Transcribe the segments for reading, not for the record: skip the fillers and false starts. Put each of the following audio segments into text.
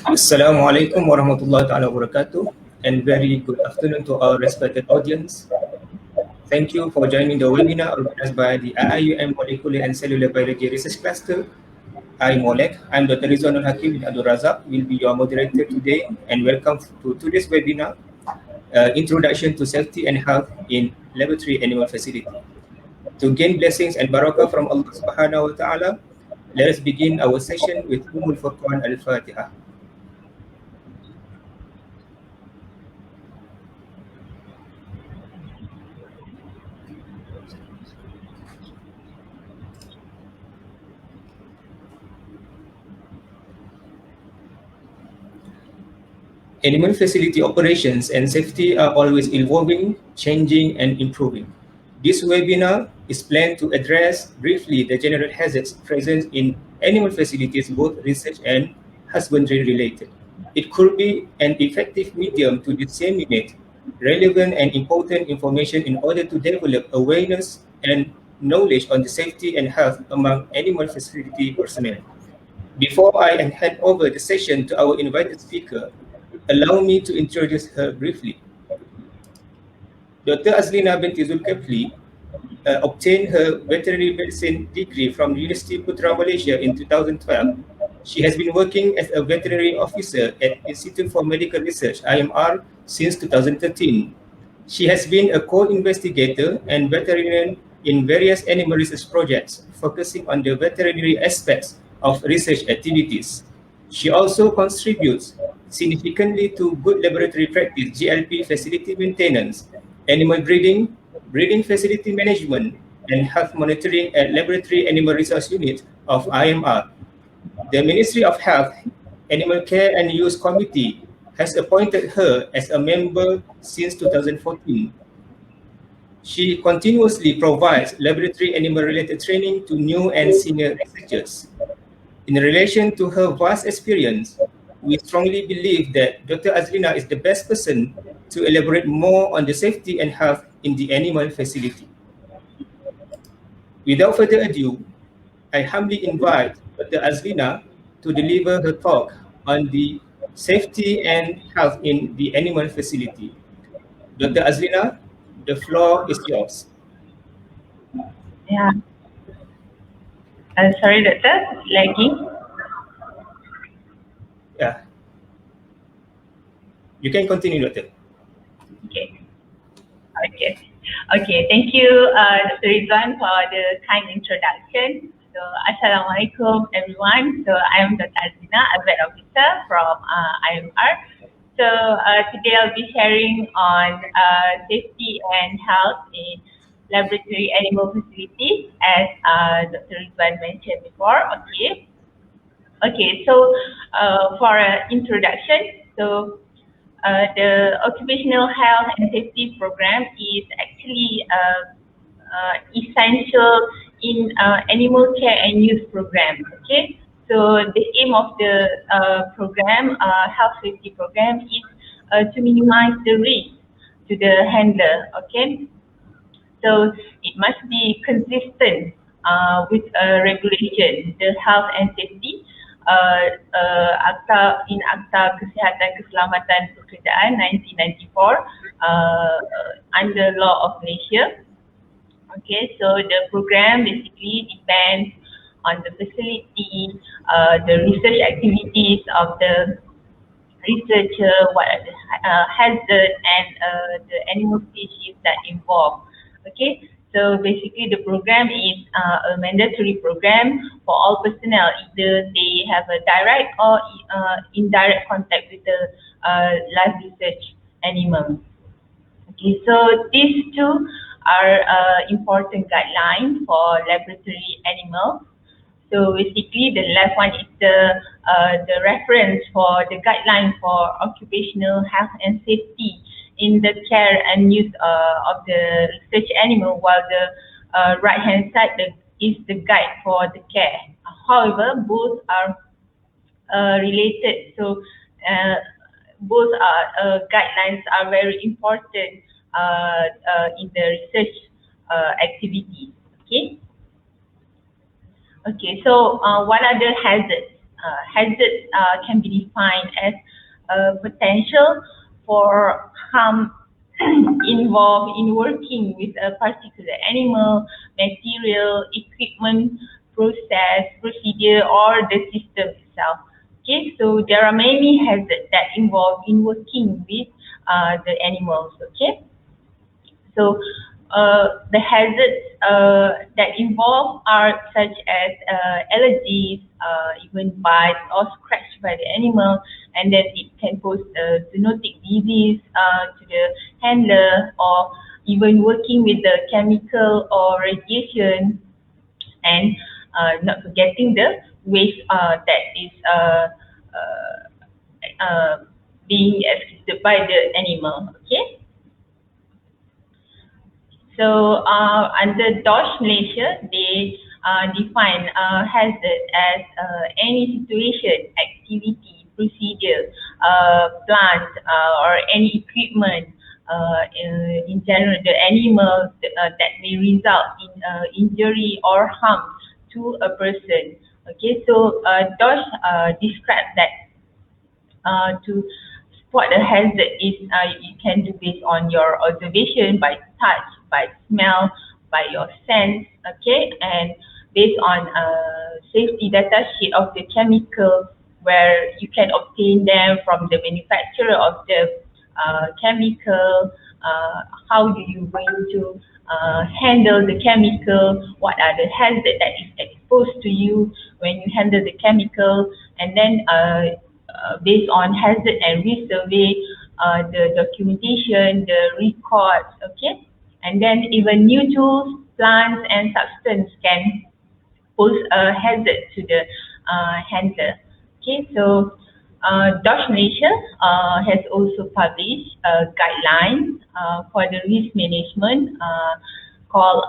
Assalamu alaikum warahmatullahi ta'ala wabarakatuh, and very good afternoon to our respected audience. Thank you for joining the webinar organized by the IIUM Molecular and Cellular Biology Research Cluster, iMoleC. I'm Dr. Rizwanul Hakim bin Abdul Razak, will be your moderator today, and welcome to today's webinar, Introduction to Safety and Health in Laboratory Animal Facility. To gain blessings and barakah from Allah Subhanahu wa Ta'ala, let us begin our session with Furqan Al-Fatiha. Animal facility operations and safety are always evolving, changing, and improving. This webinar is planned to address briefly the general hazards present in animal facilities, both research and husbandry related. It could be an effective medium to disseminate relevant and important information in order to develop awareness and knowledge on the safety and health among animal facility personnel. Before I hand over the session to our invited speaker, allow me to introduce her briefly. Dr. Azlina binti Zulkifli obtained her veterinary medicine degree from University Putra Malaysia in 2012. She has been working as a veterinary officer at Institute for Medical Research, IMR, since 2013. She has been a co-investigator and veterinarian in various animal research projects, focusing on the veterinary aspects of research activities. She also contributes significantly to good laboratory practice, GLP facility maintenance, animal breeding, breeding facility management, and health monitoring at Laboratory Animal Resource Unit of IMR. The Ministry of Health, Animal Care and Use Committee has appointed her as a member since 2014. She continuously provides laboratory animal-related training to new and senior researchers. In relation to her vast experience, we strongly believe that Dr. Azlina is the best person to elaborate more on the safety and health in the animal facility. Without further ado, I humbly invite Dr. Azlina to deliver her talk on the safety and health in the animal facility. Dr. Azlina, the floor is yours. Yeah. Sorry, Doctor, lagging. Yeah. You can continue, Doctor. Okay. Okay. Thank you, Dr. Rizwan, for the kind introduction. So, Assalamualaikum, everyone. So, I am Dr. Azlina, a vet officer from IMR. So, today I'll be sharing on safety and health in laboratory animal facilities, as Dr. Rizwan mentioned before. Okay, so for an introduction, so the Occupational Health and Safety Program is actually essential in animal care and use program. Okay, so the aim of the program, health safety program, is to minimize the risk to the handler. Okay, so it must be consistent with regulation, the health and safety. Akta Kesihatan Keselamatan Pekerjaan 1994 under law of Malaysia. Okay, so the program basically depends on the facility, the research activities of the researcher, what are the hazards and the animal species that involved. Okay, so basically the program is a mandatory program for all personnel, either they have a direct or indirect contact with the live research animals. Okay, so these two are important guidelines for laboratory animals. So basically, the left one is the reference for the guideline for occupational health and safety in the care and use of the research animal, while the right hand side is the guide for the care. However, both are related, so both guidelines are very important in the research activities. Okay. Okay, so what are the hazards? hazard can be defined as potential for harm involved in working with a particular animal, material, equipment, process, procedure, or the system itself. Okay, so there are many hazards that involve in working with the animals. Okay, so the hazards that involve are such as allergies, even bites or scratch by the animal, and then it can pose a zoonotic disease to the handler, or even working with the chemical or radiation, and not forgetting the waste that is being excreted by the animal. Okay. So under DOSH Malaysia, they define hazard as any situation, activity, procedure, plant, or any equipment, in general, the animal that may result in injury or harm to a person. Okay, so DOSH describes that to spot a hazard is you can do based on your observation, by touch, by smell, by your sense, okay, and based on safety data sheet of the chemical, where you can obtain them from the manufacturer of the chemical, how do you going to handle the chemical, what are the hazards that is exposed to you when you handle the chemical, and then based on hazard and risk survey, the documentation, the records, okay, and then even new tools, plants, and substance can pose a hazard to the handler. Okay, so DOSH Malaysia has also published guidelines for the risk management called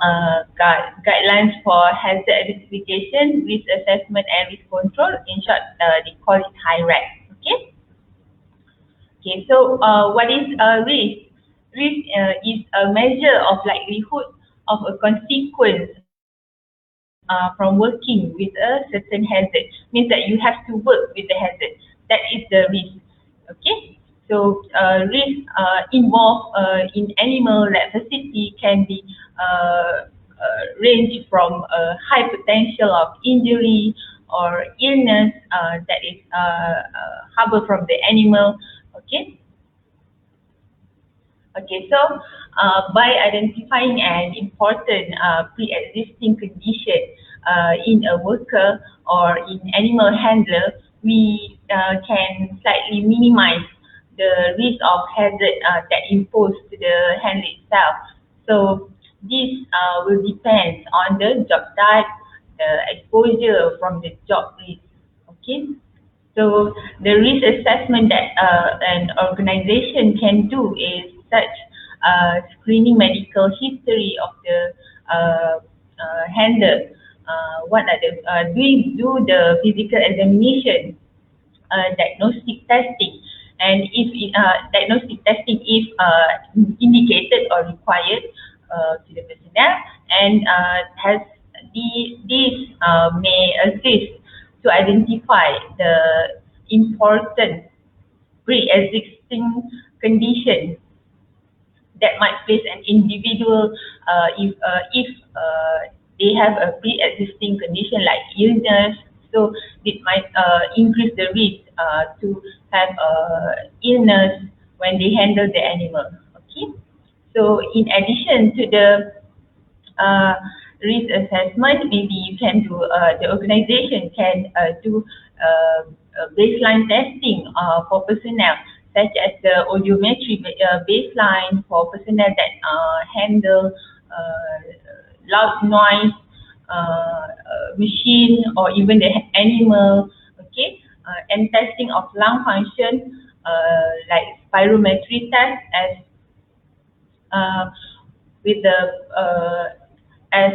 Guidelines for Hazard Identification, Risk Assessment, and Risk Control. In short, they call it HIRAC. Okay. Okay. So, what is risk? Risk is a measure of likelihood of a consequence from working with a certain hazard. Means that you have to work with the hazard. That is the risk. Okay. So risk involved in animal lab facility can be range from high potential of injury or illness that is harbored from the animal. Okay. Okay, so by identifying an important pre-existing condition in a worker or in animal handler, we can slightly minimize the risk of hazard that imposed to the handler itself. So this will depend on the job type, the exposure from the job risk. Okay. So the risk assessment that an organization can do is such screening medical history of the handler. What are the do the physical examination, diagnostic testing, and if diagnostic testing is indicated or required to the personnel, and has this may assist to identify the important pre-existing condition that might face an individual if they have a pre-existing condition like illness, so it might increase the risk to have illness when they handle the animal. Okay, so in addition to the risk assessment, maybe you can do, the organization can do baseline testing for personnel, such as the audiometry baseline for personnel that handle loud noise, machine, or even the animal. Okay, and testing of lung function, like spirometry test, as with the as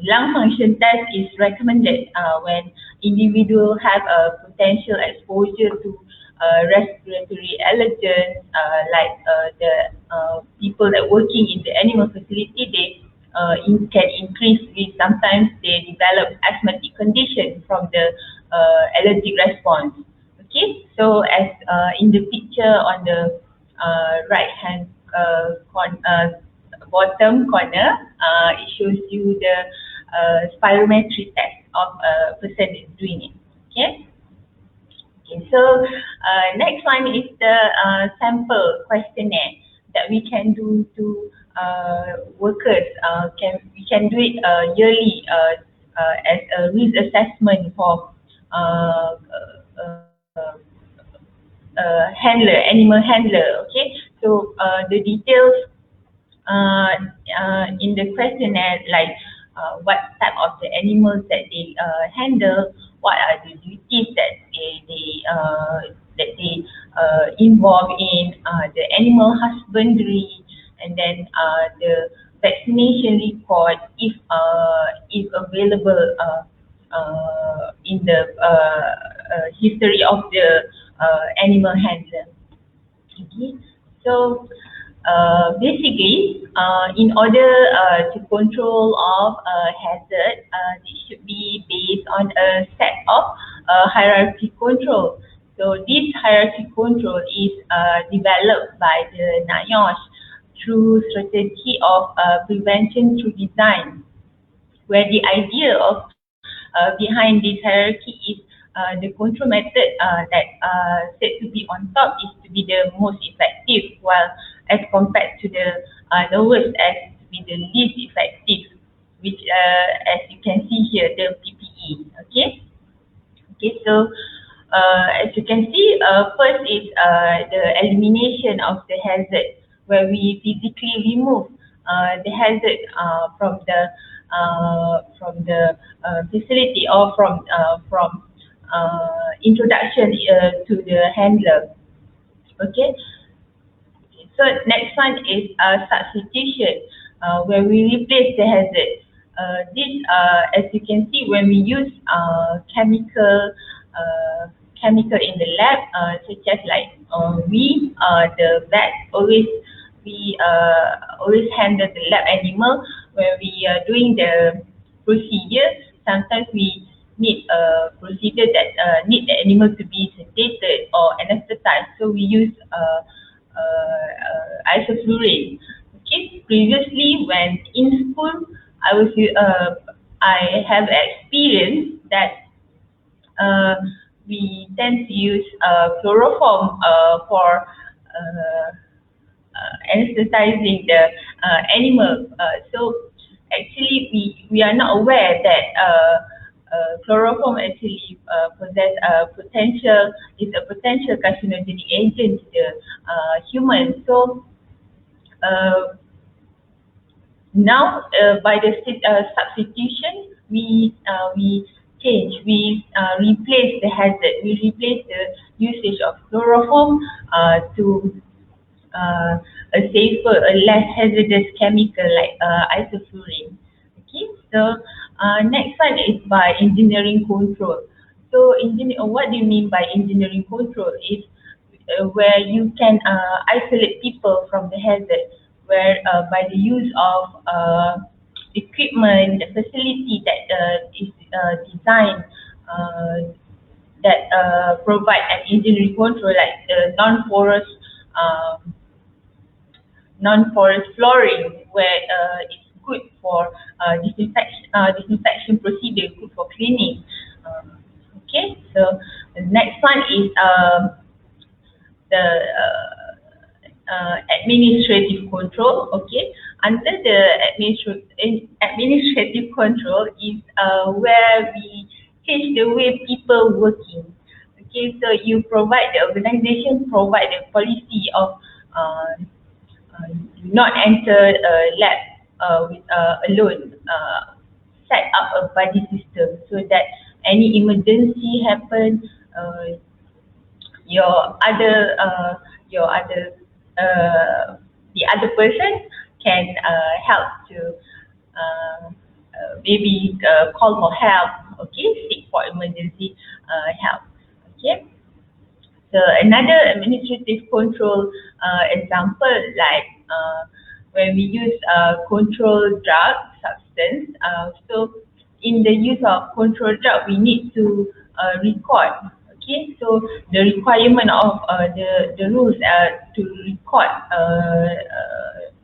lung function test is recommended when individual have a potential exposure to respiratory allergens, like the people that working in the animal facility, they can increase with sometimes they develop asthmatic condition from the allergic response. Okay, so as in the picture on the right hand bottom corner, it shows you the spirometry test of a person is doing it. Okay. Okay, so next one is the sample questionnaire that we can do to workers. We can do it yearly as a risk assessment for uh, animal handler. Okay, so the details in the questionnaire, like what type of the animals that they handle, what are the duties that they involve in the animal husbandry, and then the vaccination record if available in the history of the animal handler. Okay, so basically, in order to control of hazard, it should be based on a set of hierarchy control. So this hierarchy control is developed by the NIOSH through strategy of prevention through design, where the idea of behind this hierarchy is the control method that said to be on top is to be the most effective, while as compared to the lowest as to be the least effective, which as you can see here, the PPE. Okay. Okay, so as you can see, first is the elimination of the hazard, where we physically remove the hazard from the facility, or from introduction to the handler. Okay. So next one is substitution, where we replace the hazard. This, as you can see, when we use chemical in the lab, such as like the vet always handle the lab animal when we are doing the procedure. Sometimes we need a procedure that need the animal to be sedated or anesthetized, so we use isoflurane. Okay, previously when in school, I have experience that we tend to use chloroform for anesthetizing the animal. So actually, we are not aware that chloroform actually possess is a potential carcinogenic agent to the human. So now by the substitution, we replace the hazard. We replace the usage of chloroform to a safer, a less hazardous chemical like isoflurane. Okay, so next one is by engineering control. So what do you mean by engineering control? Is where you can isolate people from the hazard, where by the use of equipment, the facility that is designed that provide an engineering control, like the um, non-porous flooring, where it's good for disinfection procedure, good for cleaning. Okay, so the next one is the administrative control. Okay, under the administrative control is where we change the way people working. Okay, so you provide, the organization provide the policy of do not enter a lab alone. Set up a buddy system so that any emergency happen, your other the other person can help to maybe call for help. Okay, seek for emergency help. Okay. So another administrative control example, like when we use controlled drug substance. So in the use of controlled drug, we need to record. Okay, so the requirement of the rules to record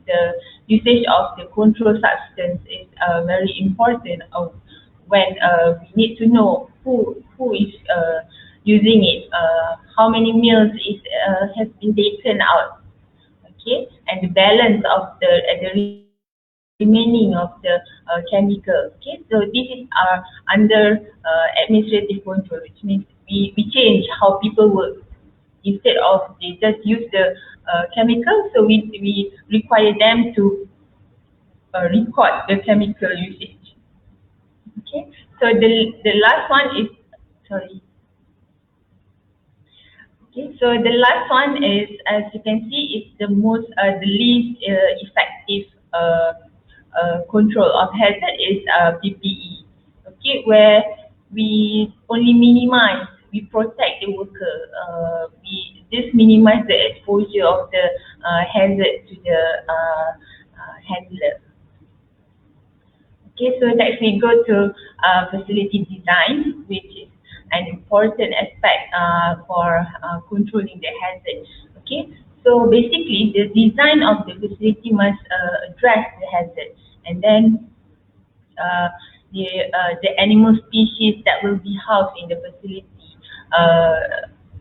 the usage of the controlled substance is very important. When we need to know who is using it, how many meals is has been taken out, okay, and the balance of the remaining of the chemical. Okay, so this is under administrative control, which means we change how people work. Instead of they just use the chemical, so we require them to record the chemical usage. Okay, so the last one is, sorry. Okay, so the last one is, as you can see, is the least effective control of hazard is PPE. Okay, where we only minimize, we protect the worker. This minimize the exposure of the hazard to the handler. Okay, so next we go to facility design, which is an important aspect for controlling the hazard. Okay, so basically the design of the facility must address the hazard, and then uh, the animal species that will be housed in the facility,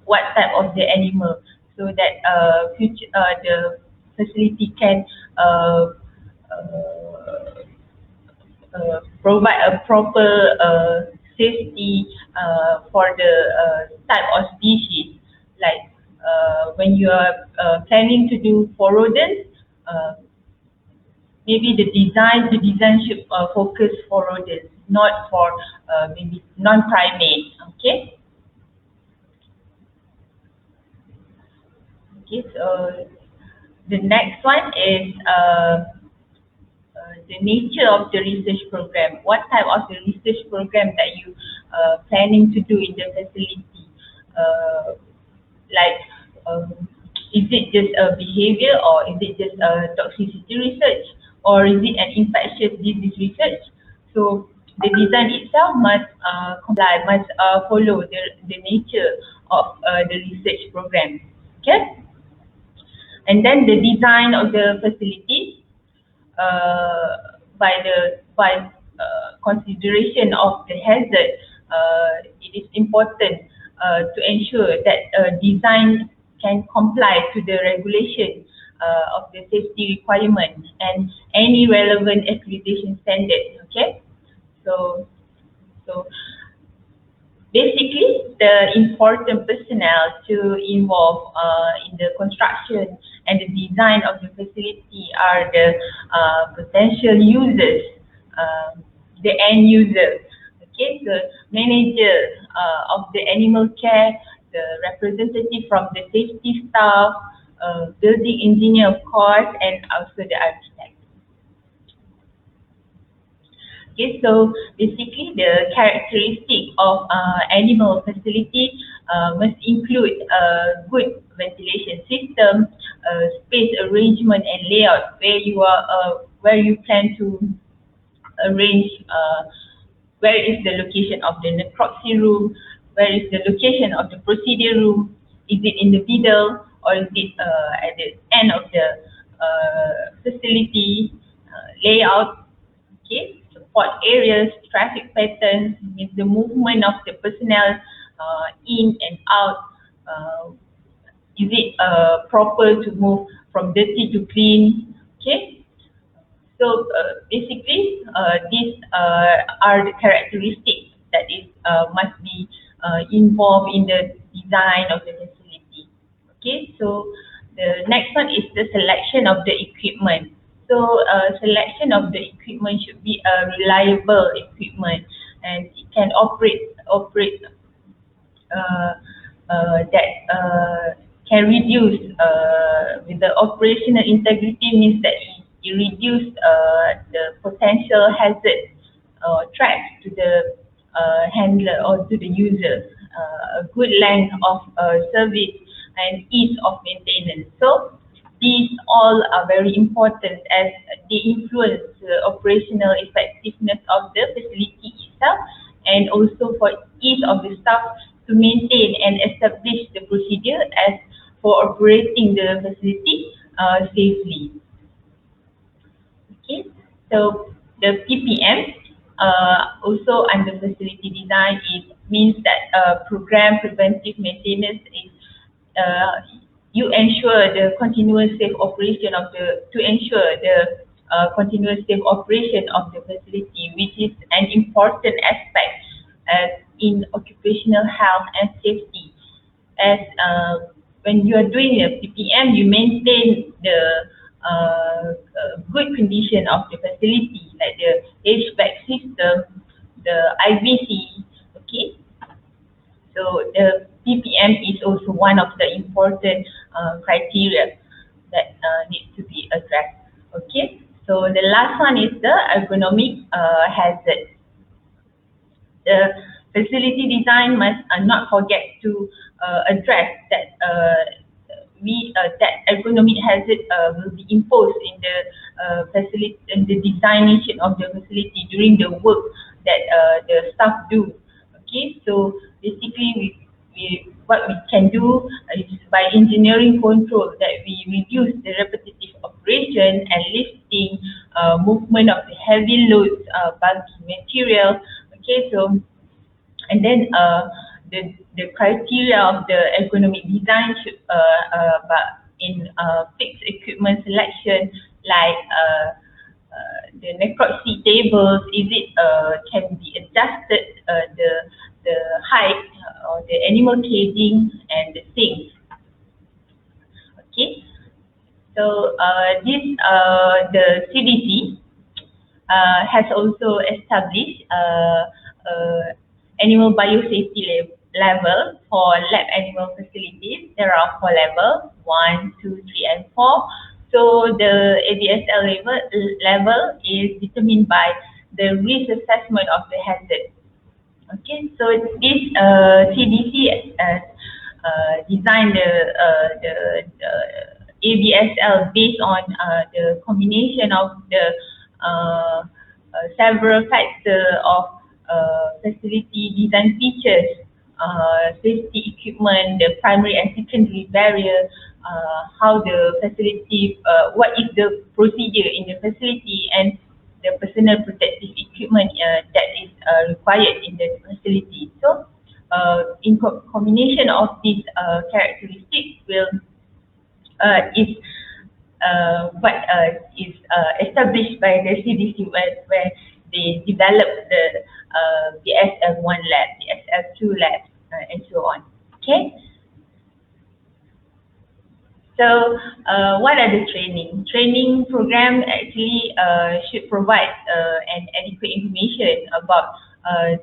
what type of the animal, so that the facility can provide a proper safety for the type of species. Like when you are planning to do for rodents, maybe the design should focus for rodents, not for maybe non-primates. Okay. Okay. So the next one is the nature of the research program. What type of the research program that you planning to do in the facility? Like, is it just a behavior, or is it just a toxicity research, or is it an infectious disease research? So the design itself must comply, must follow the nature of the research program. Okay, and then the design of the facility by consideration of the hazard, it is important to ensure that design can comply to the regulation of the safety requirement and any relevant accreditation standards. Okay, so so basically, the important personnel to involve in the construction and the design of the facility are the potential users, the end users. Okay, the manager of the animal care, the representative from the safety staff, building engineer, of course, and also the architect. Okay, so basically the characteristic of animal facility must include a good ventilation system, space arrangement and layout, where you plan to arrange, where is the location of the necropsy room, where is the location of the procedure room, is it in the middle or is it at the end of the facility, layout. Okay, support areas, traffic patterns, means the movement of the personnel in and out. Is it proper to move from dirty to clean? Okay, so basically these are the characteristics that is must be involved in the design of the facility. Okay, so the next one is the selection of the equipment. So selection of the equipment should be a reliable equipment, and it can operate that can reduce with the operational integrity, means that it reduce the potential hazard threats to the handler or to the user, a good length of service and ease of maintenance. So these all are very important as they influence the operational effectiveness of the facility itself, and also for each of the staff to maintain and establish the procedure as for operating the facility safely. Okay, so the PPM also under facility design, it means that program preventive maintenance is you ensure the continuous safe operation of the continuous safe operation of the facility, which is an important aspect in occupational health and safety. As when you are doing a PPM, you maintain the good condition of the facility, like the HVAC system, the IVC. Okay, so the PPM is also one of the important criteria that needs to be addressed. Okay, so the last one is the ergonomic hazard. The facility design must not forget to address that that ergonomic hazard will be imposed in the facility, in the designation of the facility during the work that the staff do. Okay, so basically what we can do is by engineering control that we reduce the repetitive operation and lifting, movement of the heavy loads, bulky material. Okay, so and then the criteria of the ergonomic design should in fixed equipment selection, like the necropsy tables, is it can be adjusted, the height or the animal caging and the things. Okay, so this the CDC has also established animal biosafety level for lab animal facilities. There are 4 levels: 1, 2, 3, and 4. So the ABSL level is determined by the risk assessment of the hazard. Okay, so this CDC designed the ABSL based on the combination of the several factors of facility design features, safety equipment, the primary and secondary barrier, how the facility, what is the procedure in the facility, and the personal protective equipment that is required in the facility. So, in combination of these characteristics will is what is established by the CDC where they develop the SL1 lab, the SL2 lab, and so on. Okay. So, what are the training program? Actually, should provide an adequate information about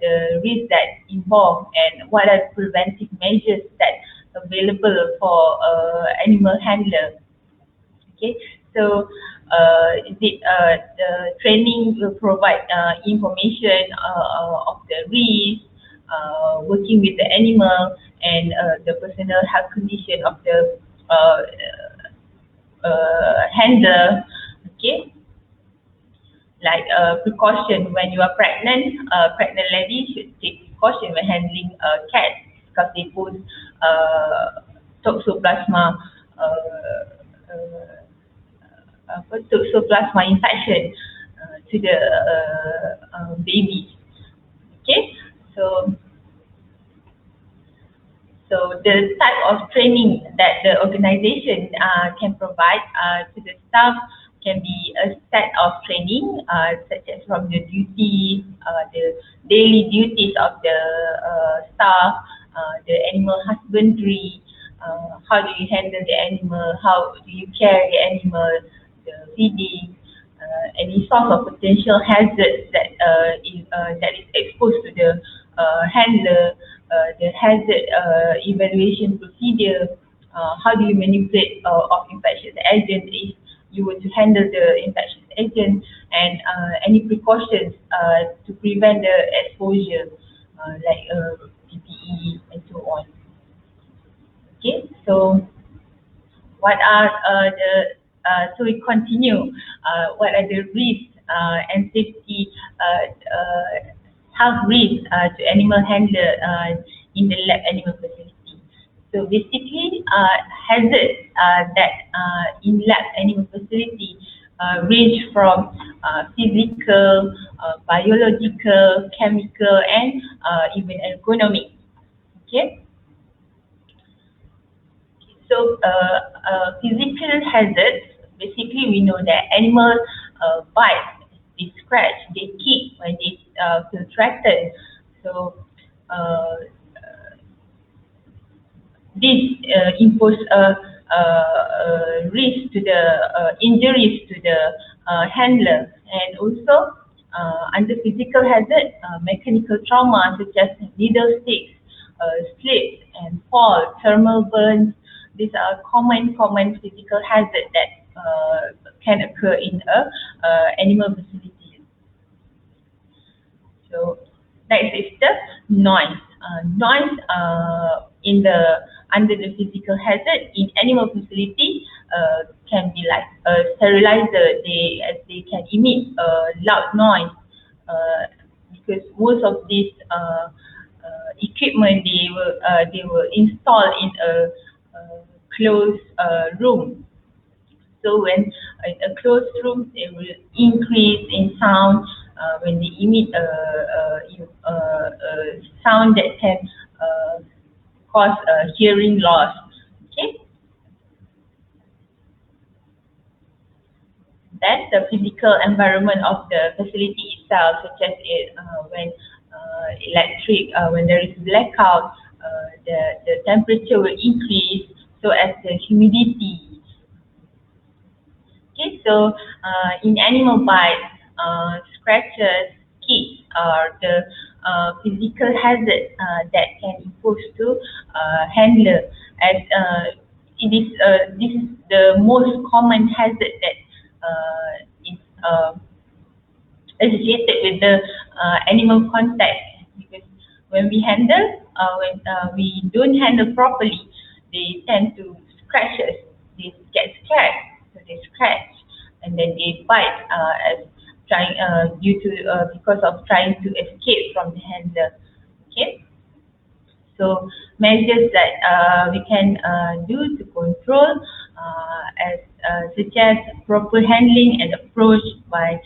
the risks that involve and what are the preventive measures that available for animal handler. Okay, so the training will provide information of the risk, working with the animal, and the personal health condition of the handler. Okay, like precaution when you are pregnant. Pregnant ladies should take precaution when handling cats because they pose toxoplasma toxoplasma infection to the babies. Okay, so the type of training that the organization can provide to the staff can be a set of training such as from the duty, the daily duties of the staff, the animal husbandry, how do you handle the animal, how do you care the animal, the feeding, any sort of potential hazards that is exposed to the handler, the hazard evaluation procedure, how do you manipulate of infectious agent if you were to handle the infectious agent, and any precautions to prevent the exposure, like PPE and so on. Okay, so what are so we continue, what are the risks and safety health risks to animal handler in the lab animal facility. So basically, hazards that in lab animal facility range from physical, biological, chemical, and even ergonomic. Okay. So physical hazards, basically we know that animals bite, they scratch, they kick when they feel threatened. So this impose a risk to the injuries to the handler, and also under physical hazard, mechanical trauma such as needle sticks, slips and fall, thermal burns. These are common physical hazards that can occur in a animal facility. So next is the noise. Noise in the under the physical hazard in animal facility can be like a sterilizer. They can emit loud noise because most of these equipment they were installed in a closed room. So when in a closed room, they will increase in sound when they emit a sound that can cause hearing loss. Okay, that's the physical environment of the facility itself, such as when when there is blackout, the temperature will increase, so as the humidity. Okay, so in animal bites, scratches, kicks are the physical hazard that can impose to handler, as this is the most common hazard that is associated with the animal contact, because when we handle, when we don't handle properly, they tend to scratch us. They get scared, so they scratch, and then they bite as trying due to because of trying to escape from the handler. Okay. So measures that we can do to control, as such as proper handling and approach by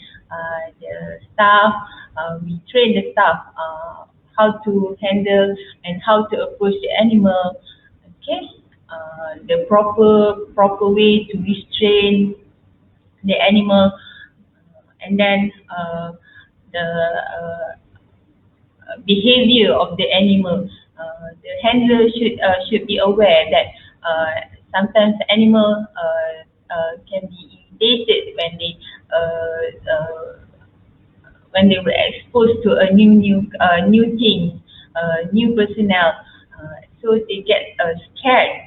the staff. We train the staff how to handle and how to approach the animal. Okay, the proper way to restrain the animal, and then the behavior of the animal. The handler should be aware that sometimes animals can be irritated when they were exposed to a new thing, new personnel, so they get scared.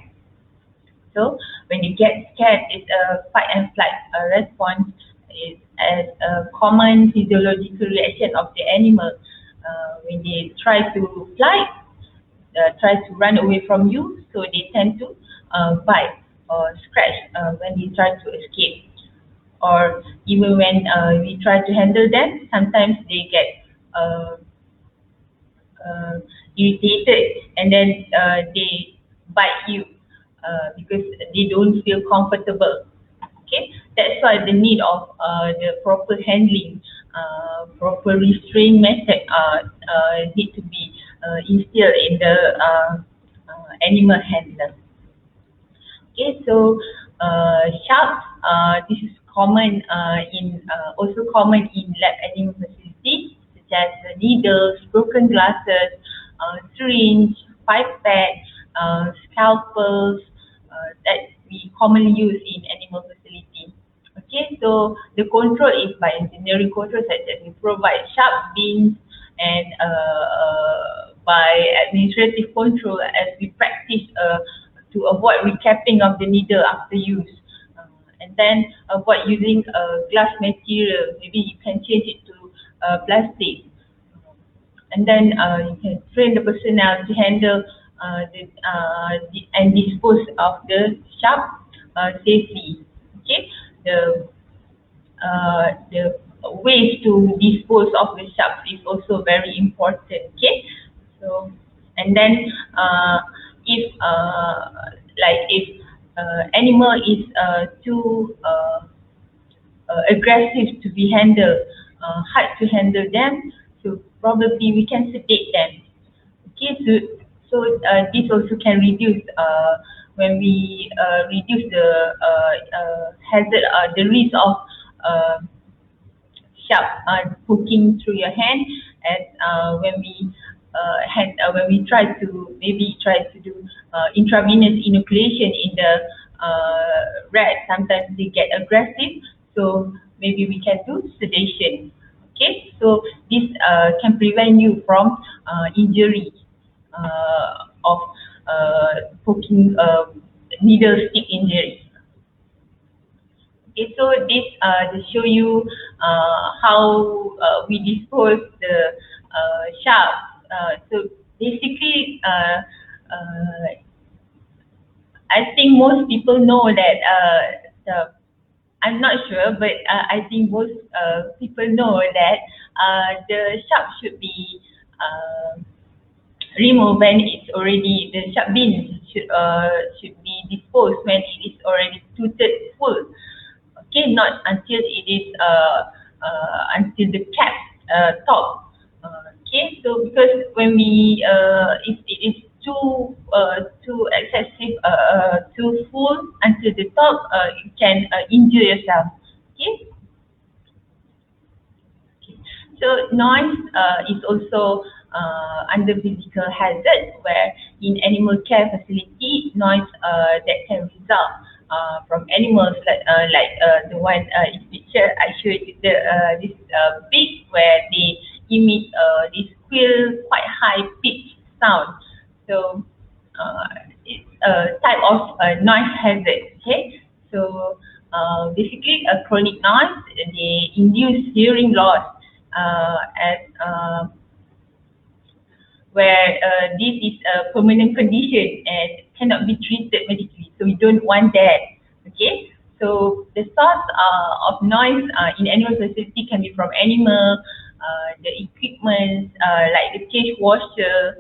So when you get scared, it's a fight and flight response. It's as a common physiological reaction of the animal. When they try to fly, try to run away from you, so they tend to bite or scratch when they try to escape. Or even when we try to handle them, sometimes they get irritated, and then they bite you because they don't feel comfortable. Okay, that's why the need of the proper handling, proper restraint method need to be instilled in the animal handler. Okay, so sharps, this is common also common in lab animal facilities, such as needles, broken glasses, syringe, pipette, scalpels that we commonly use in animal facility. Okay, so the control is by engineering control, such as we provide sharp bins, and by administrative control, as we practice to avoid recapping of the needle after use, and then avoid using glass material. Maybe you can change it to plastic, and then you can train the personnel to handle and dispose of the sharp safely. Okay, the ways to dispose of the sharks is also very important. Okay, so and then if like if animal is too aggressive to be handled, hard to handle them, so probably we can sedate them. Okay, so this also can reduce when we reduce the hazard, the risk of uh, sharp poking through your hand, as when we try to do intravenous inoculation in the rat. Sometimes they get aggressive, so maybe we can do sedation. Okay, so this can prevent you from injury of poking needle stick injury. Okay, so this to show you how we dispose the sharks. So basically, I think most people know that I'm not sure, but I think most people know that the shark should be removed when it's already, the shark bin should be disposed when it is already two-thirds full. Okay, not until it is until the cap top. Okay, so because when we if it is too excessive, too full until the top, you can injure yourself. Okay. So noise is also under physical hazard, where in animal care facility, noise that can result from animals like the one in picture I showed you, this pig, where they emit this squeal, quite high pitch sound. So it's a type of noise hazard. Okay, so basically a chronic noise, they induce hearing loss, as where this is a permanent condition and cannot be treated medically. So we don't want that. Okay. So the source of noise in animal facility can be from animal, the equipment like the cage washer,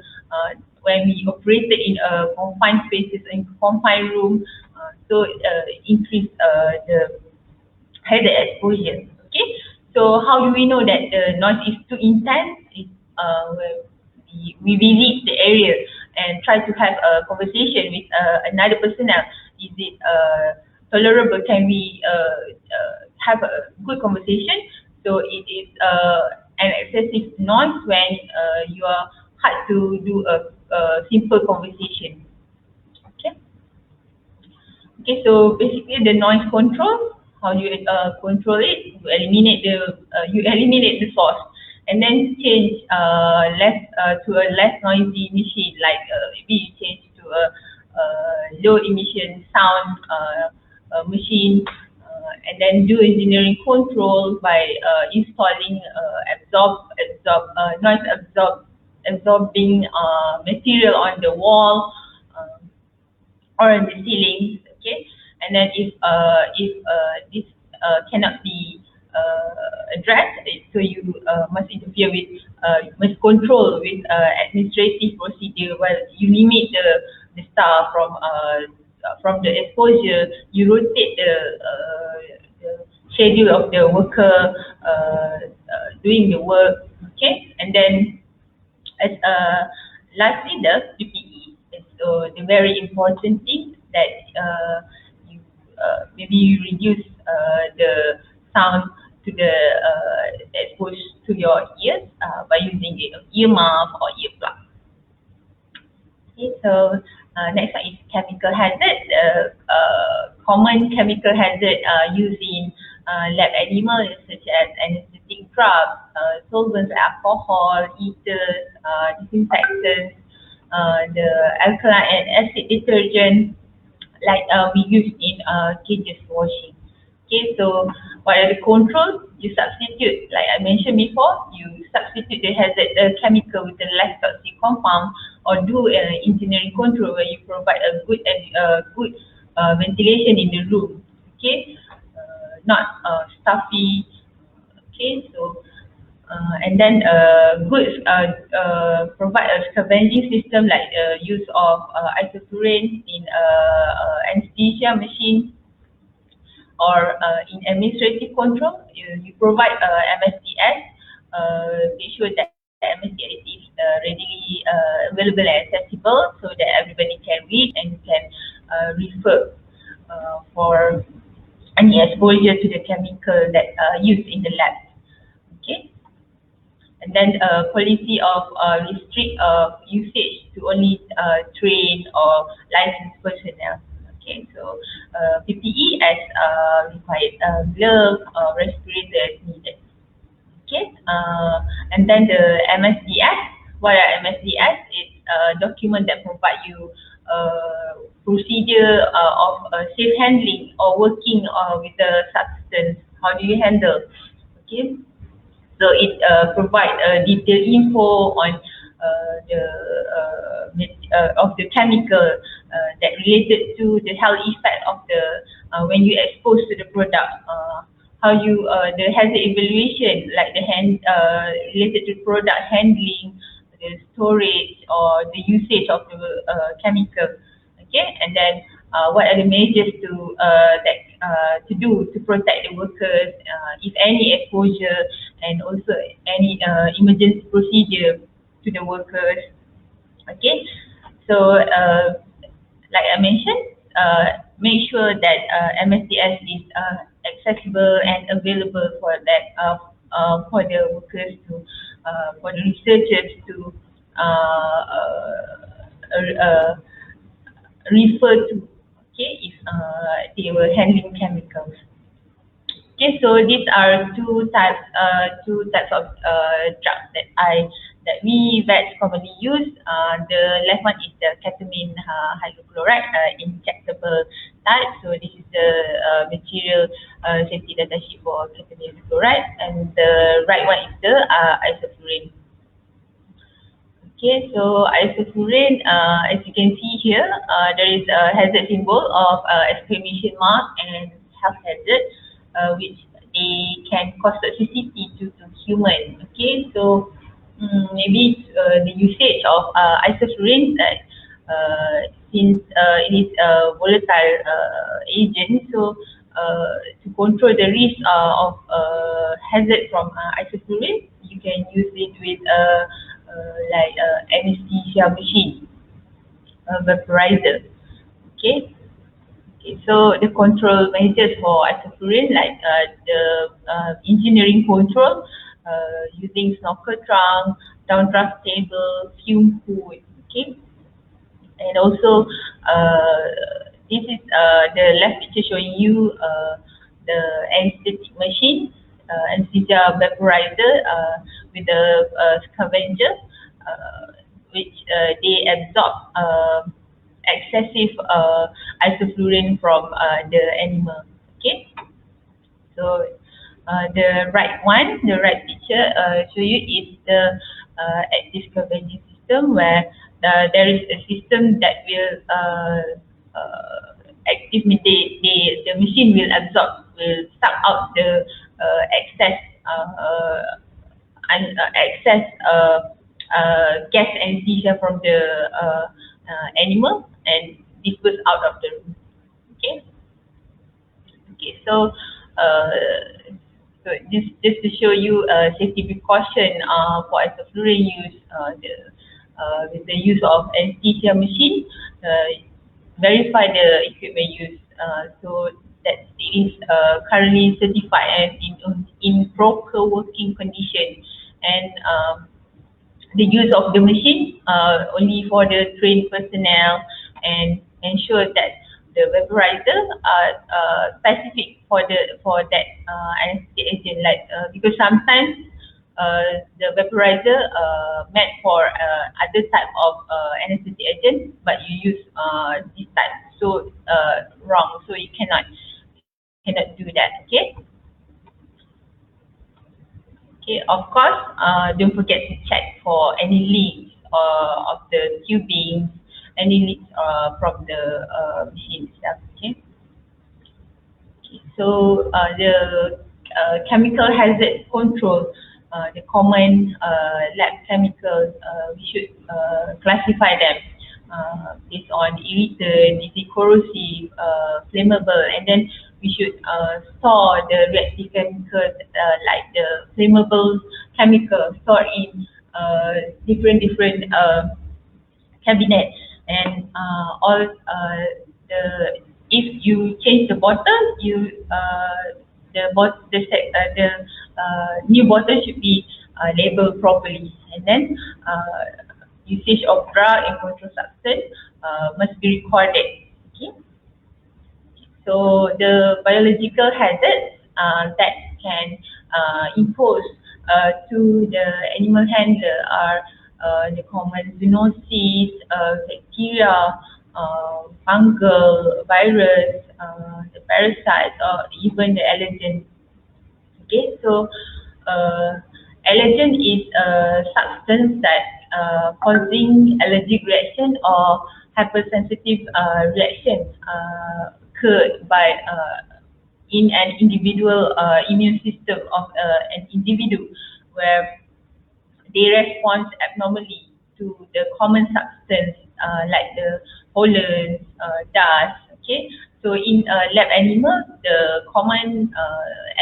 when we operated in confined spaces, in confined room, so increase the hazard exposure. Okay. So how do we know that the noise is too intense? It's when we visit the area and try to have a conversation with another personnel. Is it tolerable? Can we have a good conversation? So it is an excessive noise when you are hard to do a simple conversation. Okay. Okay. So basically, the noise control. How you control it? You eliminate the source, and then change less to a less noisy machine, like maybe you change to a low emission sound machine, and then do engineering control by installing noise absorbing material on the wall or on the ceilings. Okay, and then if this cannot be addressed, so you must interfere with, must control with administrative procedure, where you limit the staff from the exposure. You rotate the schedule of the worker doing the work. Okay, and then as lastly, the PPE is the very important thing, that you maybe you reduce the sound to the exposed to your ears by using an ear muff or earplug. Okay, so next one is chemical hazard. Common chemical hazard used in lab animals, such as anesthetic drugs, solvents like alcohol, ethers, disinfectants, the alkaline and acid detergent, like we use in cages washing. Okay, so what are the controls? You substitute, like I mentioned before, you substitute the hazard chemical with a less toxic compound, or do engineering control, where you provide a good ventilation in the room. Okay, not stuffy. Okay, so and then good provide a scavenging system like use of isoflurane in anesthesia machine or in administrative control. You provide MSDS, make sure that MSDS is readily available and accessible so that everybody can read and can refer for any exposure to the chemical that used in the lab. Okay, and then policy of restrict usage to only trained or licensed personnel. Okay, so PPE as required, glove, respirator as needed. Okay, and then the MSDS. What are MSDS? It's a document that provide you procedure of safe handling or working with the substance. How do you handle? Okay, so it provide detailed info on of the chemical that related to the health effect of the when you expose to the product. How you the hazard evaluation like the related to product handling, the storage or the usage of the chemical. Okay, and then what are the measures to to do to protect the workers if any exposure, and also any emergency procedure to the workers. Okay, so like I mentioned, make sure that MSDS is accessible and available for that for the workers to for the researchers to refer to. Okay, if they were handling chemicals. Okay, so these are two types of drugs that we vets commonly use. The left one is the ketamine hydrochloride injectable type. So this is the material safety data sheet for ketamine hydrochloride, and the right one is the isoflurane. Okay, so isoflurane, as you can see here, there is a hazard symbol of exclamation mark and health hazard, which they can cause toxicity to human. Okay, so maybe the usage of isoflurane, that since it is a volatile agent, so to control the risk of hazard from isoflurane, you can use it with like anesthesia machine, vaporizer. Okay. Okay, so the control measures for isoflurane, like the engineering control using snorkel trunk, downdraft table, fume hood. Okay, and also this is the left picture showing you the anesthetic machine, anesthesia vaporizer with the scavenger, which they absorb excessive isoflurane from the animal. Okay, so the right picture show you is the active scavenging system, where there is a system that will the machine will absorb, will suck out the excess gas anesthesia from the animal and disperse out of the room. Okay. Okay. So, so just to show you safety precaution for isoflurane use, with the use of anesthesia machine, verify the equipment used so that it is currently certified and in proper working condition, and the use of the machine only for the trained personnel, and ensure that the vaporizer are specific for that anesthetic agent, like because sometimes the vaporizer meant for other type of anesthetic agent, but you use this type, so wrong, so you cannot do that. Okay. Okay, of course, don't forget to check for any leaks of the tubing, any leaks from the machine itself. Okay. So the chemical hazard control, the common lab chemicals, we should classify them based on irritant, is it corrosive, flammable, and then we should store the reactive chemicals like the flammable chemicals stored in different cabinet, and all the if you change the bottle, you the new bottle should be labeled properly, and then usage of drug and control substance must be recorded. Okay, so the biological hazards that can impose to the animal handler are the common zoonosis, bacteria, fungal, virus, the parasites, or even the allergen. Okay, so allergen is a substance that causing allergic reaction or hypersensitive reaction occurred by in an individual immune system of an individual, where they respond abnormally to the common substance like the pollen, dust. Okay, so in lab animals, the common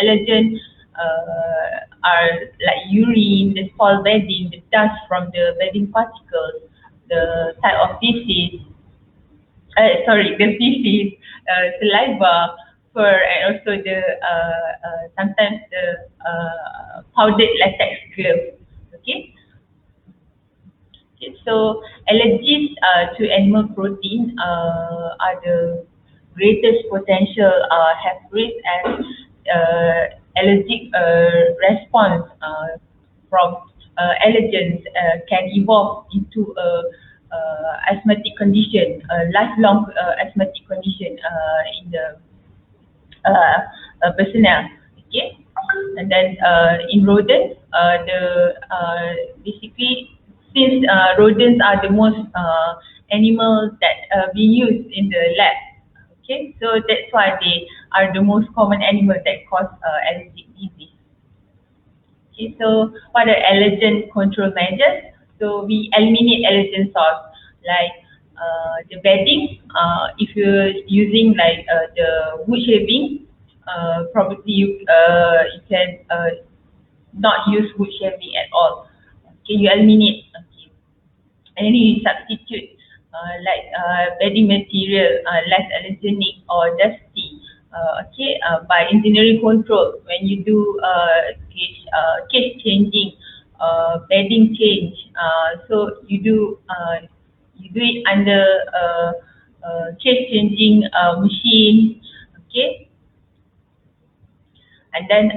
allergen are like urine, the soil bedding, the dust from the bedding particles, the type of feces, the feces, saliva, fur, and also the sometimes the powdered latex glove. Okay. Okay, so allergies to animal protein are the greatest potential have risk as allergic response from allergens can evolve into a asthmatic condition, a lifelong asthmatic condition in the personnel. Okay, and then in rodents, basically since rodents are the most animals that being used in the lab. Okay, so that's why they are the most common animals that cause allergic disease. Okay, so what are allergen control measures? So we eliminate allergen source like the bedding. If you're using like the wood shaving, probably you can not use wood shaving at all. Okay, you eliminate. Okay, and then you substitute bedding material less allergenic or dusty. By engineering control, when you do case changing, bedding change, so you do it under case changing machine. Okay, and then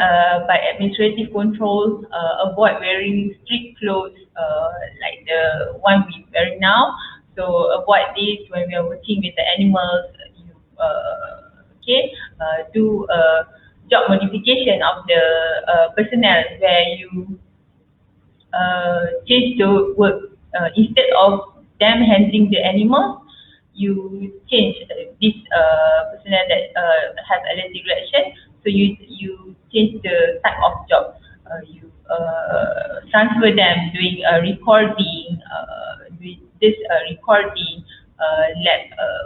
by administrative controls, avoid wearing strict clothes like the one we're wearing now. So avoid this when we are working with the animals. You do job modification of the personnel where you change the work instead of them handling the animals. You change this personnel that have allergic reaction. So you change the type of job. You transfer them doing recording, with this recording lab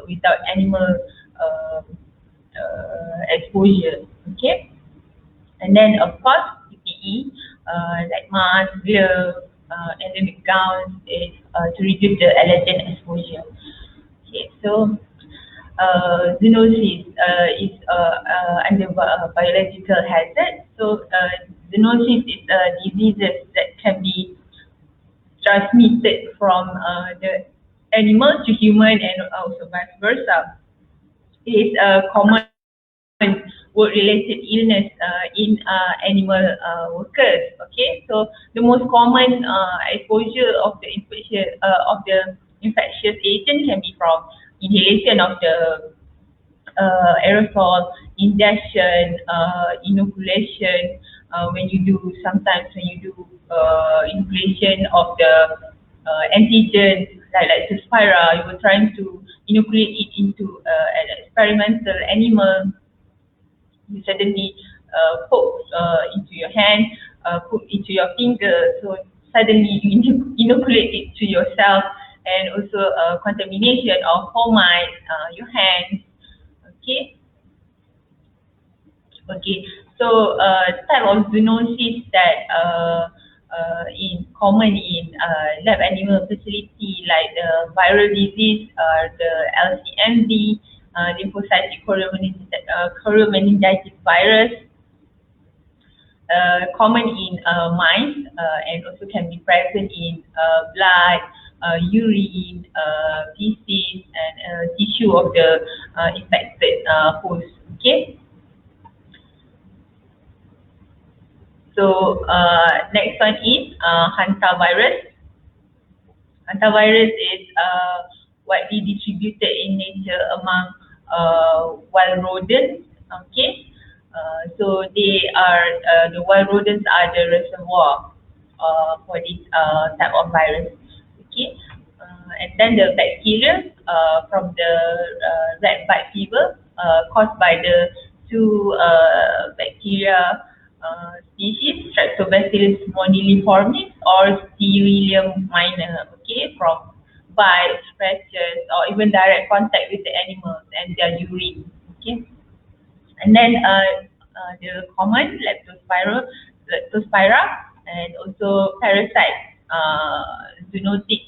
without animal exposure. Okay, and then of course PPE like mask, gloves, endemic gowns is to reduce the allergen exposure. Okay, so zoonosis is under biological hazard. So zoonosis is diseases that can be transmitted from the animal to human and also vice versa. It is a common work-related illness in animal workers. Okay, so the most common exposure of the infectious agent can be from inhalation of the aerosol, ingestion, inoculation. When you do inoculation of the antigen like Suspira, you were trying to inoculate it into an experimental animal. you suddenly poke into your hand, put into your finger, so suddenly you inoculate it to yourself, and also contamination of termites, your hands. Okay. Okay, so type of zoonosis that in common in lab animal facility, like the viral disease, the LCMV, lymphocytic choriomeningitis virus, common in mice, and also can be present in blood, urine, feces, and tissue of the infected host. Okay. So next one is hantavirus. Hantavirus is widely distributed in nature among wild rodents. Okay, so they are the wild rodents are the reservoir for this type of virus. Okay, and then the bacteria from the rat bite fever caused by the two bacteria species, Streptobacillus moniliformis or Styrilium minor, okay, from bites, scratches, or even direct contact with the animals and their urine, okay. And then the common leptospira, and also parasites, zoonotic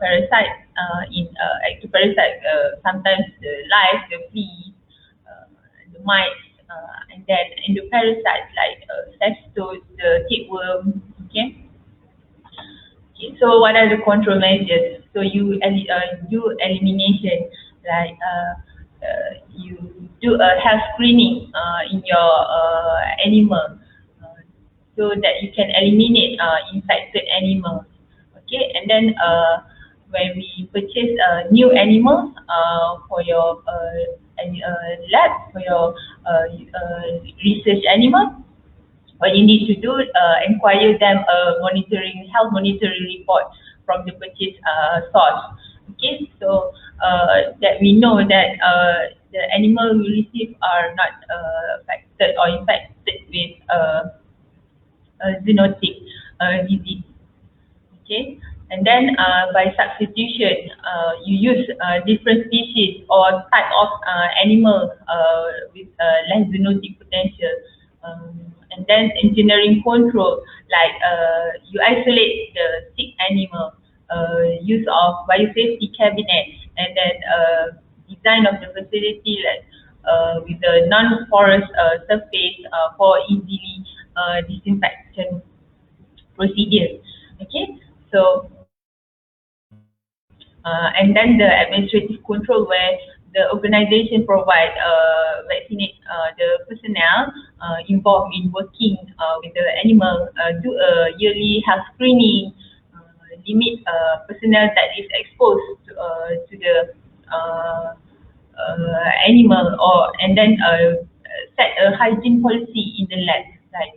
parasites in ectoparasite, sometimes the lice, the fleas, the mites, and then endoparasites like cestos, the tapeworm. Okay. Okay. So what are the control measures? So do elimination, like you do a health screening in your animal, so that you can eliminate infected animals. Okay, and then when we purchase new animals for your lab, for your research animal, what you need to do, inquire them a health monitoring report from the purchase source. Okay, so that we know that the animal we receive are not affected or infected with zoonotic disease. Okay, and then by substitution, you use different species or type of animal with less zoonotic potential. And then engineering control, like you isolate the sick animal, use of biosafety cabinet, and then design of the facility, like with the non-porous surface for easily disinfection procedures. Okay, so and then the administrative control, where the organization provide vaccinate the personnel involved in working with the animal, do a yearly health screening, limit personnel that is exposed to the animal, and then set a hygiene policy in the lab, like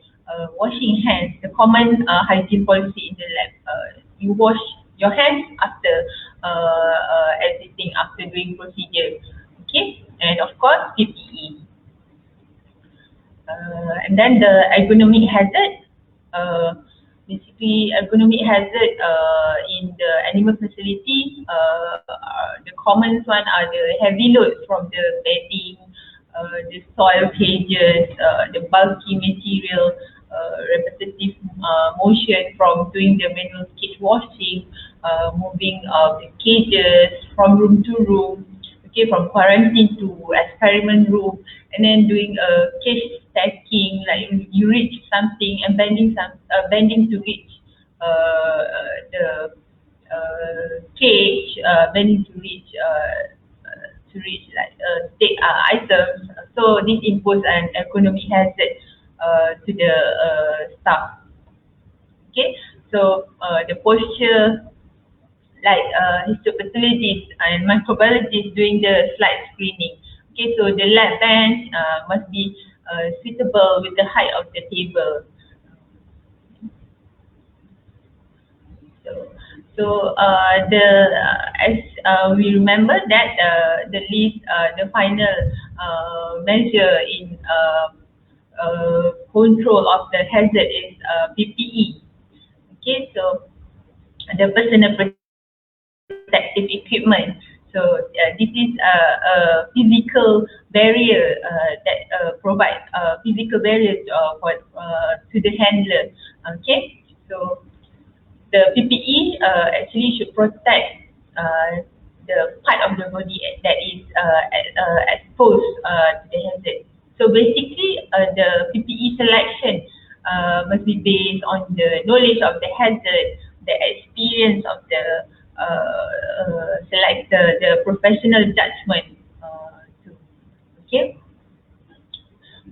washing hands, the common hygiene policy in the lab. You wash your hands after exiting, after doing procedure. Okay, and of course PPE. And then the ergonomic hazard. Basically, ergonomic hazard in the animal facility, the common one are the heavy loads from the bedding, the soil cages, the bulky material, repetitive motion from doing the manual cage washing, moving the cages from room to room, okay, from quarantine to experiment room, and then doing a cage stacking, like you reach something and bending to reach the cage, bending to reach like take items. So this imposes an economic hazard to the staff. Okay, so the posture, like histopathologists and microbiologists doing the slide screening. Okay, so the lab bench must be suitable with the height of the table. So So as we remember that the list, the final measure in control of the hazard is PPE. Okay, so the personal protective equipment. So this is a physical barrier that provides physical barriers for to the handler. Okay, so the PPE actually should protect the part of the body that is exposed to the hazard. So basically, the PPE selection must be based on the knowledge of the hazard, the experience of the selector, the professional judgment. Okay,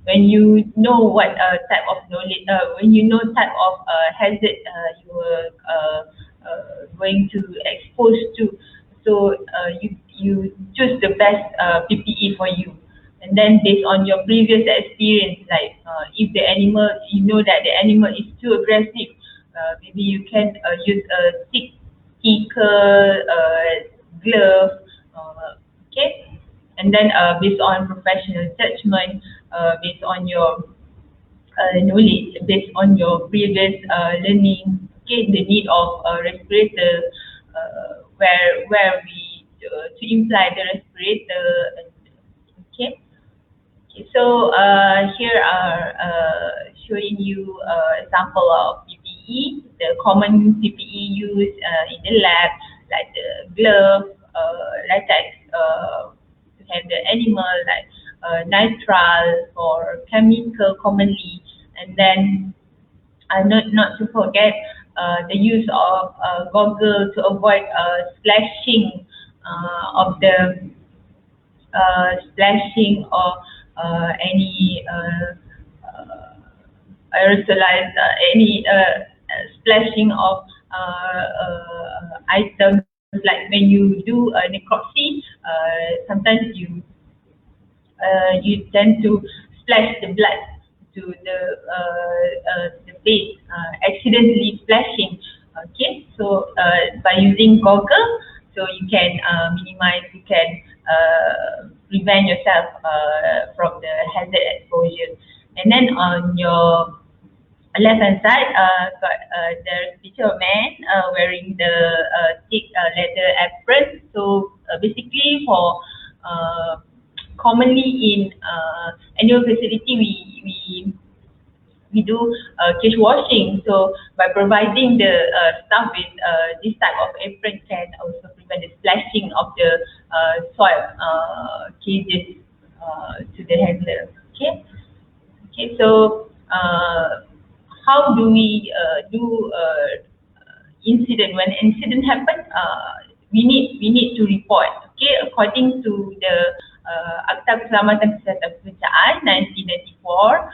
when you know what type of knowledge, when you know type of hazard you are going to expose to, so you choose the best PPE for you, and then based on your previous experience, like if the animal, you know that the animal is too aggressive, maybe you can use a thicker glove, okay, and then based on professional judgment, based on your knowledge, based on your previous learning, okay, the need of respirator, where we to imply the respirator, okay. Okay, so here are showing you example of PPE, the common PPE used in the lab, like the glove, latex to handle animal, like nitrile or chemical commonly, and then not to forget the use of goggle to avoid splashing of the splashing or any aerosolized, any splashing of items, like when you do a necropsy, sometimes you tend to splash the blood to the face, accidentally splashing. Okay, so by using goggle, so you can minimize, you can prevent yourself from the hazard exposure. And then on your left hand side, got there's a picture of man wearing the thick leather apron. So basically for commonly in annual facility, we do cage washing. So by providing the staff with this type of apron, can also prevent the splashing of the soil cages to the handler. Okay. Okay. So how do we do incident? When incident happen, we need to report. Okay, according to the Akta Keselamatan Kesihatan Pekerjaan 1994,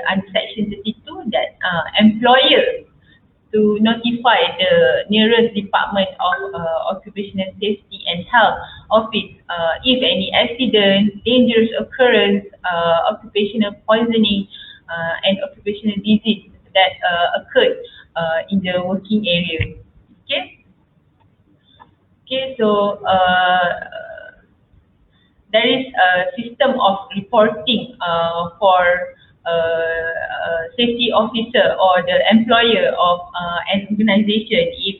under Section 32, that employer to notify the nearest Department of Occupational Safety and Health Office if any accident, dangerous occurrence, occupational poisoning, and occupational disease that occurred in the working area. Okay. Okay. So there is a system of reporting for safety officer or the employer of an organization if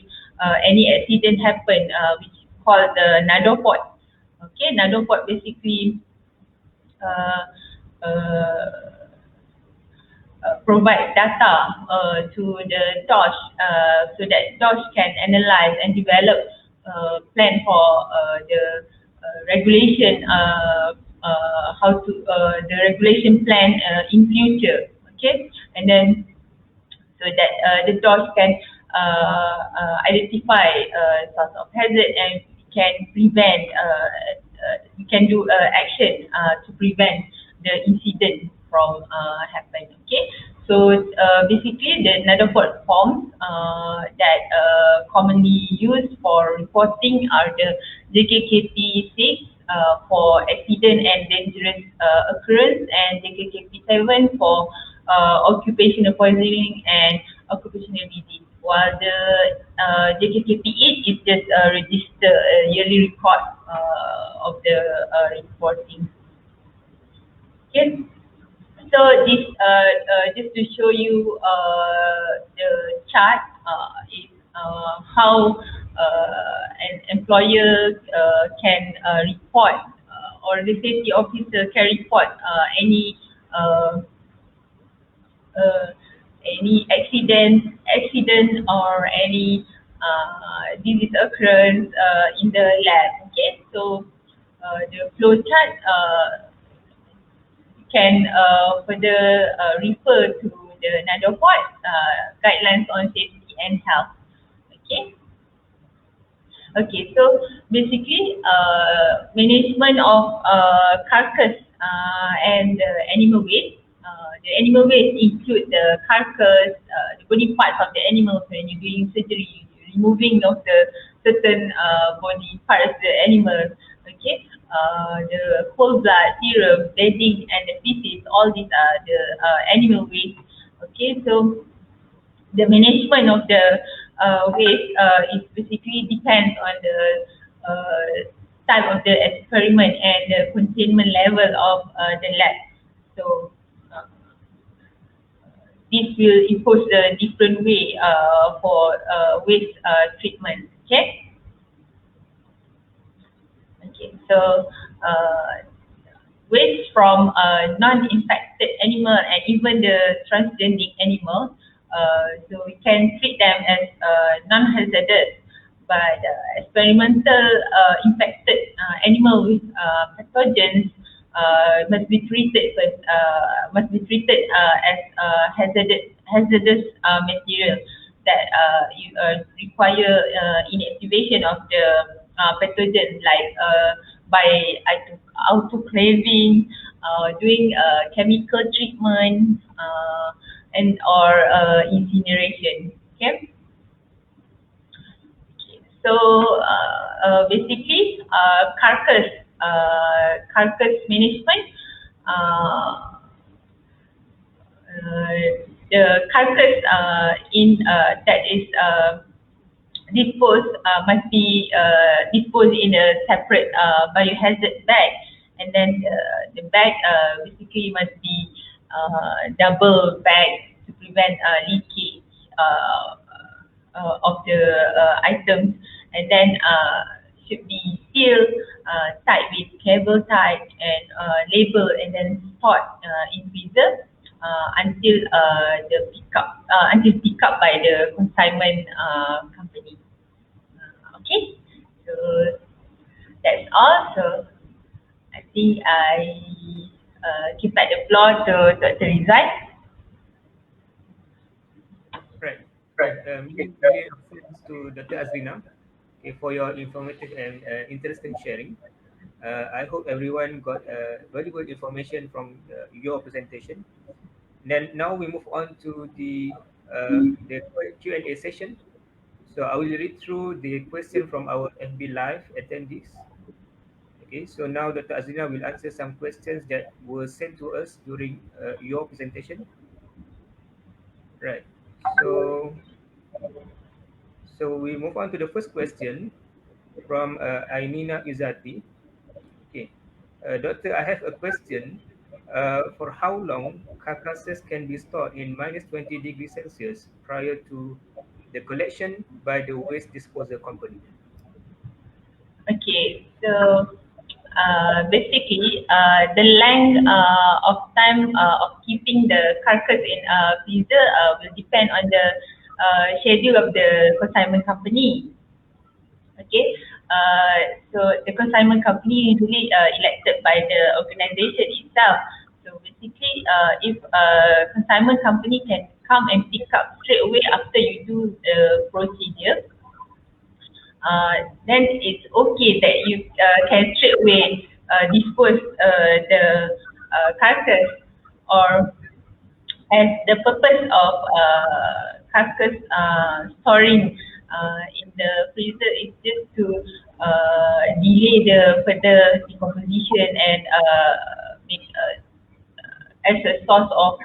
any accident happen, which is called the NADOPOD. Okay, NADOPOD basically provide data to the DOSH, so that DOSH can analyze and develop plan for the regulation, how to the regulation plan in future. Okay, and then so that the DOSH can identify source of hazard and can prevent, we can do action to prevent the incident from happen. Okay, so basically the NADOPOD forms that commonly used for reporting are the JKKP 6 for accident and dangerous occurrence, and JKKP 7 for occupational poisoning and occupational disease. while the JKKP8 is just a register, a yearly report of the reporting. Okay. So this just to show you the chart is how an employer can report or the safety officer can report uh, uh, any accident or any disease occurrence in the lab. Okay, so the flow chart can further refer to the NADOPOD guidelines on safety and health. Okay. Okay, so basically, management of carcass and animal waste. The animal waste include the carcass, the body parts of the animals when you're doing surgery, removing of the certain body parts of the animal. Okay, the whole blood, serum, bedding, and the feces. All these are the animal waste. Okay, so the management of the waste is basically depends on the type of the experiment and the containment level of the lab. So this will impose a different way for waste treatment. Okay. Okay. So waste from non-infected animal and even the transgenic animal. So we can treat them as non-hazardous, but experimental infected animal with pathogens must be treated as hazardous material that require inactivation of the pathogens like by autoclaving, doing chemical treatment, and or incineration. Okay. So basically, carcass management. The carcass that is disposed must be disposed in a separate biohazard bag, and then the bag basically must be double bag to prevent leakage of the items, and then should be sealed tied with cable tied and labeled and then stored in freezer until the pick up by the consignment company. Okay, so that's all. So I think I give back the floor to Dr. Rizal. Right. Right. Many thanks to Dr. Azrina, okay, for your informative and interesting sharing. I hope everyone got valuable information from your presentation. Then now we move on to the Q&A session. So I will read through the question from our FB Live attendees. Okay, so now Dr. Azrina will answer some questions that were sent to us during your presentation. Right. So we move on to the first question from Ainina Izati. Okay, Doctor, I have a question. For how long carcasses can be stored in -20 degrees Celsius prior to the collection by the waste disposal company? Okay, so basically the length of time of keeping the carcass in freezer will depend on the schedule of the consignment company. Okay, so the consignment company usually elected by the organization itself. So basically, if a consignment company can come and pick up straight away after you do the procedure, then it's okay that you can straight away dispose the carcass, or as the purpose of carcass storing in the freezer is just to delay the further decomposition and make as a source of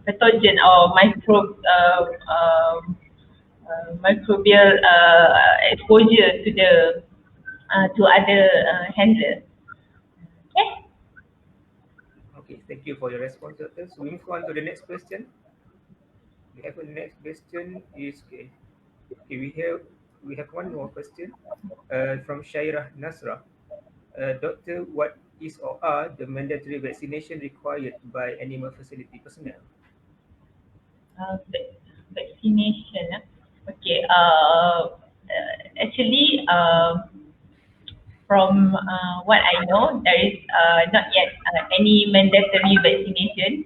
pathogen or microbial exposure to other handlers. Okay. Okay, thank you for your response, Doctor. So we move on to the next question. We have a next question is okay. Okay, we have one more question from Shairah Nasra. Doctor, what is or are the mandatory vaccination required by animal facility personnel? Vaccination. Okay. Actually, from what I know, there is not yet any mandatory vaccination.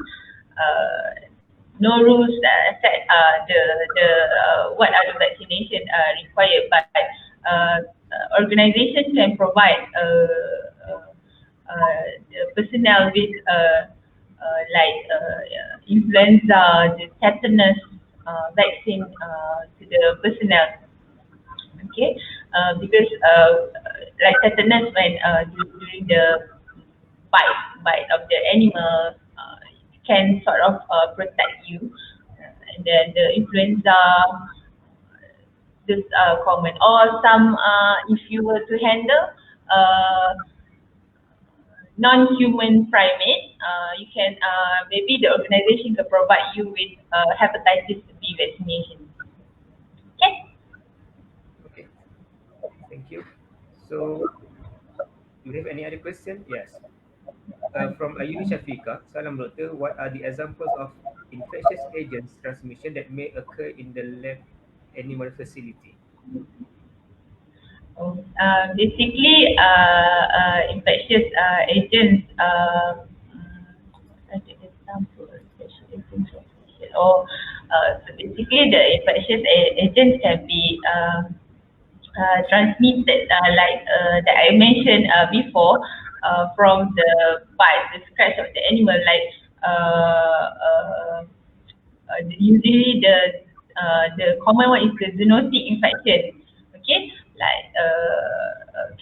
No rules set what are the vaccination required, but organization can provide the personnel with like influenza, the tetanus vaccine to the personnel. Okay, because like tetanus when during the bite of the animal can sort of protect you, and then the influenza this common or some if you were to handle uh, non-human primate, you can maybe the organization can provide you with hepatitis B vaccination. Okay. Okay, thank you. So, do you have any other question? Yes. From Ayuni Shafika, Salam Doctor, what are the examples of infectious agents transmission that may occur in the lab animal facility? Basically, infectious agents. I take example, infectious agents transmission. So basically, the infectious agents can be transmitted, like that I mentioned before, from the bite, the scratch of the animal, like usually the common one is the zoonotic infection. Okay, like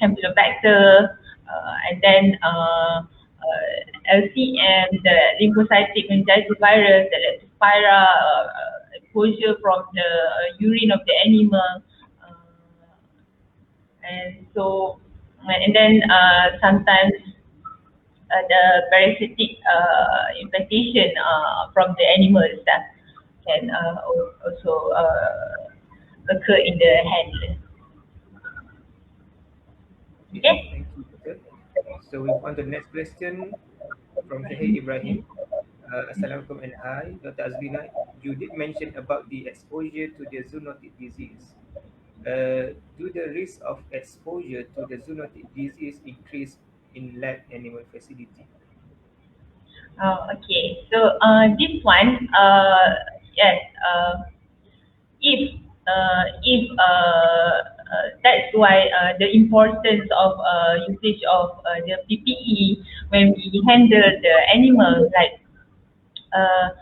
Campylobacter, and then LCM, the lymphocytic meningitis virus, the leptospira, exposure from the urine of the animal, and so and then sometimes the parasitic infestation from the animals that can also occur in the handler. Okay, Okay. thank you, Doctor. So we move on to the next question from Zahid Ibrahim. Assalamualaikum and hi, Dr. Azlina. You did mention about the exposure to the zoonotic disease. Do the risk of exposure to the zoonotic disease increase in lab animal facility? Okay. So this one, yes. If that's why the importance of usage of the PPE when we handle the animals, like uh,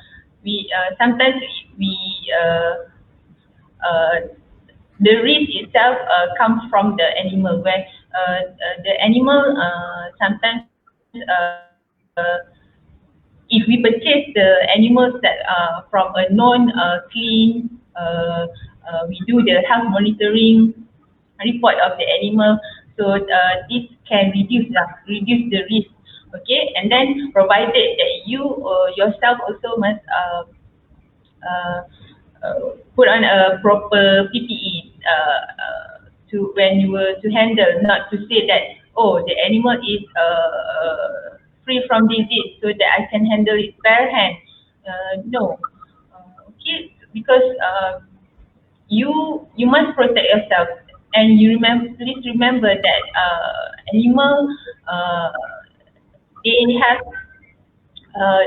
we sometimes we uh, the risk itself comes from the animal, where the animal sometimes if we purchase the animals that are from a non clean, we do the health monitoring report of the animal, so this can reduce the risk. Okay, and then provided that you yourself also must uh, put on a proper PPE to when you were to handle, not to say that, oh, the animal is free from disease so that I can handle it bare hand. No, okay, because you must protect yourself, and please remember that animal uh, they have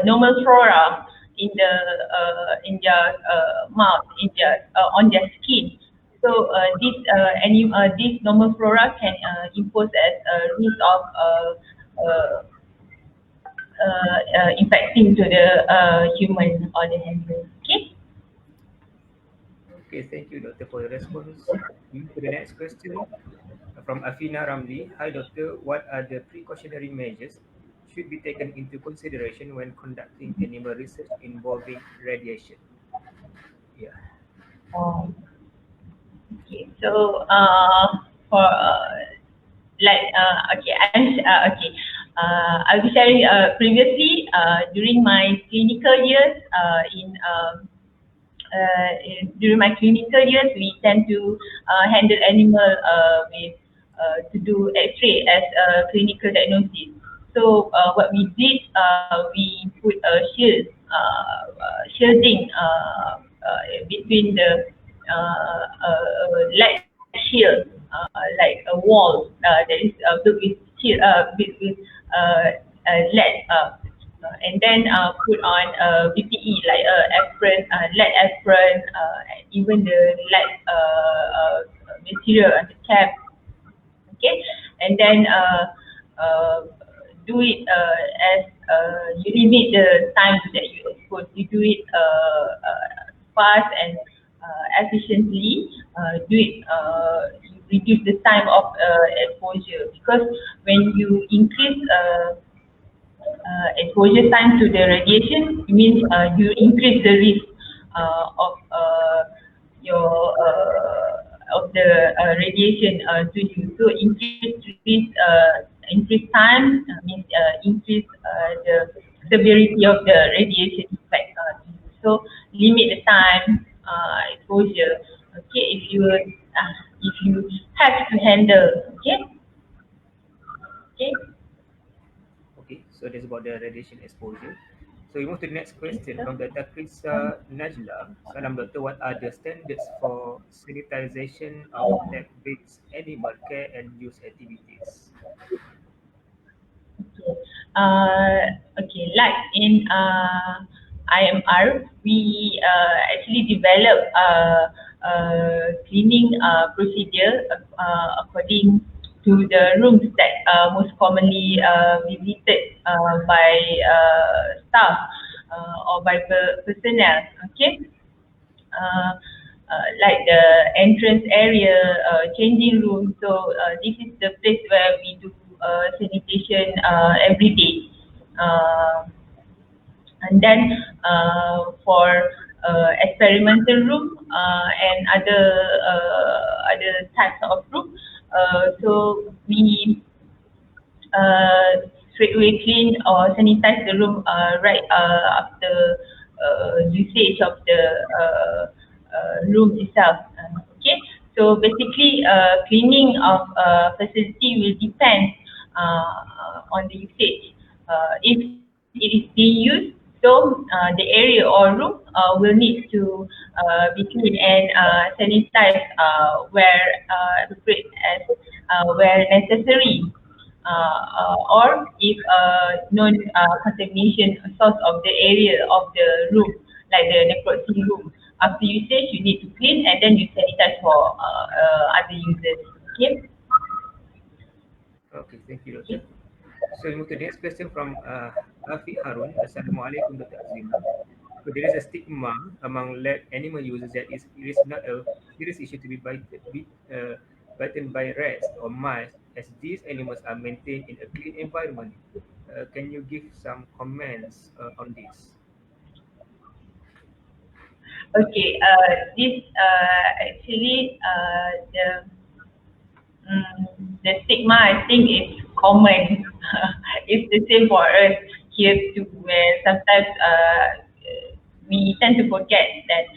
normal flora in their mouth, in their on their skin. So this normal flora can impose as a risk of infecting to the human or the animal. Okay. Okay, thank you, Doctor, for your response. Move to the next question from Afina Ramli. Hi, Doctor. What are the precautionary measures should be taken into consideration when conducting animal research involving radiation? Yeah. Oh, okay. So, for okay, I'll be sharing previously during my clinical years during my clinical years, we tend to handle animal with to do X-ray as a clinical diagnosis. So what we did, we put a shielding between the lead shield, like a wall that is built with shield, with lead. And then put on VPE like aspirin, lead aspirin, even the lead material on the cap. Okay, and then do it as you limit the time that you expose. You do it fast and efficiently. Do it. You reduce the time of exposure, because when you increase exposure time to the radiation, it means you increase the risk of your of the radiation to you. So increase time means increase the severity of the radiation effect to you. So limit the time exposure. Okay, if you have to handle. Okay. Okay. Okay, so that's about the radiation exposure. So we move to the next question from Dr. Krisa Najla. Salam Doctor, what are the standards for sanitization of lab-based animal care and use activities? Okay. Okay. Like in IMR, we actually develop cleaning procedure according to the rooms that most commonly visited by staff or by personnel. Okay. Uh, like the entrance area, changing room. So this is the place where we do sanitation every day. Uh, and then for experimental room and other types of room, so we straight away clean or sanitize the room right after usage of the room itself. Okay, so basically cleaning of facility will depend on the usage. If it is being used, so the area or room will need to be cleaned and sanitized where appropriate as where necessary. Or if known contamination source of the area of the room, like the necropsy room, after usage you need to clean and then you sanitize for other users. Okay. Okay, thank you, Doctor. Okay. So we move to the next question from Afiq Harun. Assalamualaikum, Dr. Azima. So there is a stigma among lab animal users that it is not a serious issue to be bitten by rats or mice, as these animals are maintained in a clean environment. Can you give some comments on this? Okay. This actually the stigma, I think, is common. It's the same for us here too, where sometimes we tend to forget that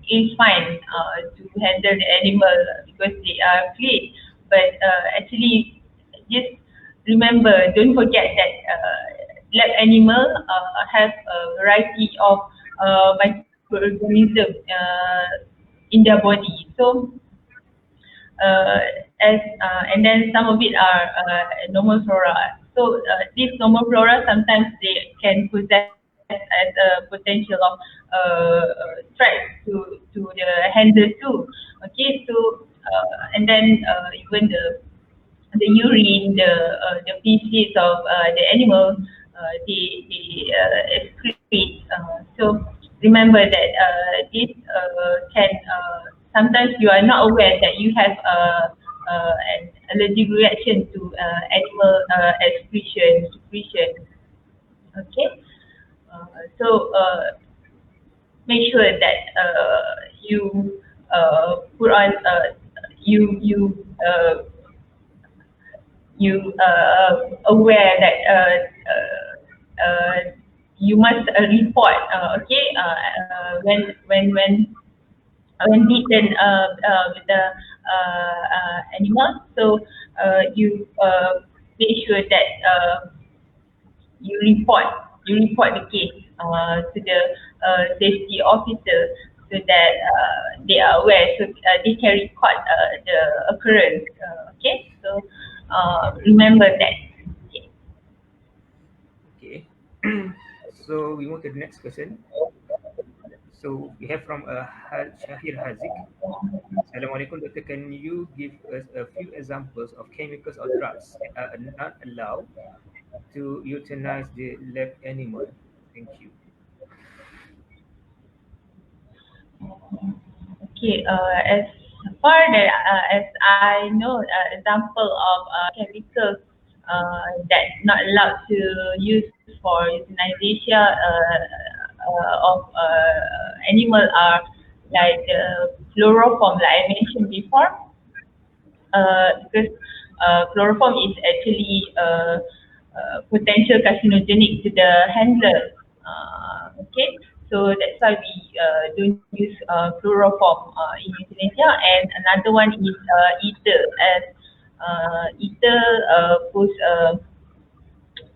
it's fine to handle the animal because they are clean. But actually, just remember, don't forget that lab animal have a variety of microorganisms in their body. So as and then some of it are normal flora. So these normal flora sometimes they can possess as a potential of threat to the handler too. Okay, so and then even the urine, the feces of the animal, they excrete. So remember that this can sometimes you are not aware that you have an allergic reaction to animal excretion, secretion. Okay, so make sure that you put on you aware that you must report when beaten with the animal. So you make sure that you report the case to the safety officer so that they are aware, so they can record the occurrence. Okay, so remember that. Okay. Okay. So we move to the next question. So we have from Shahir Hazik. Assalamualaikum, Doctor. Can you give us a few examples of chemicals or drugs that are not allowed to euthanize the lab animal? Thank you. Okay, as far as I know, example of chemicals that not allowed to use for euthanization of animal are like chloroform, like I mentioned before, because chloroform is actually potential carcinogenic to the handler. Okay, so that's why we don't use chloroform in euthanasia. And another one is ether, as ether pose uh,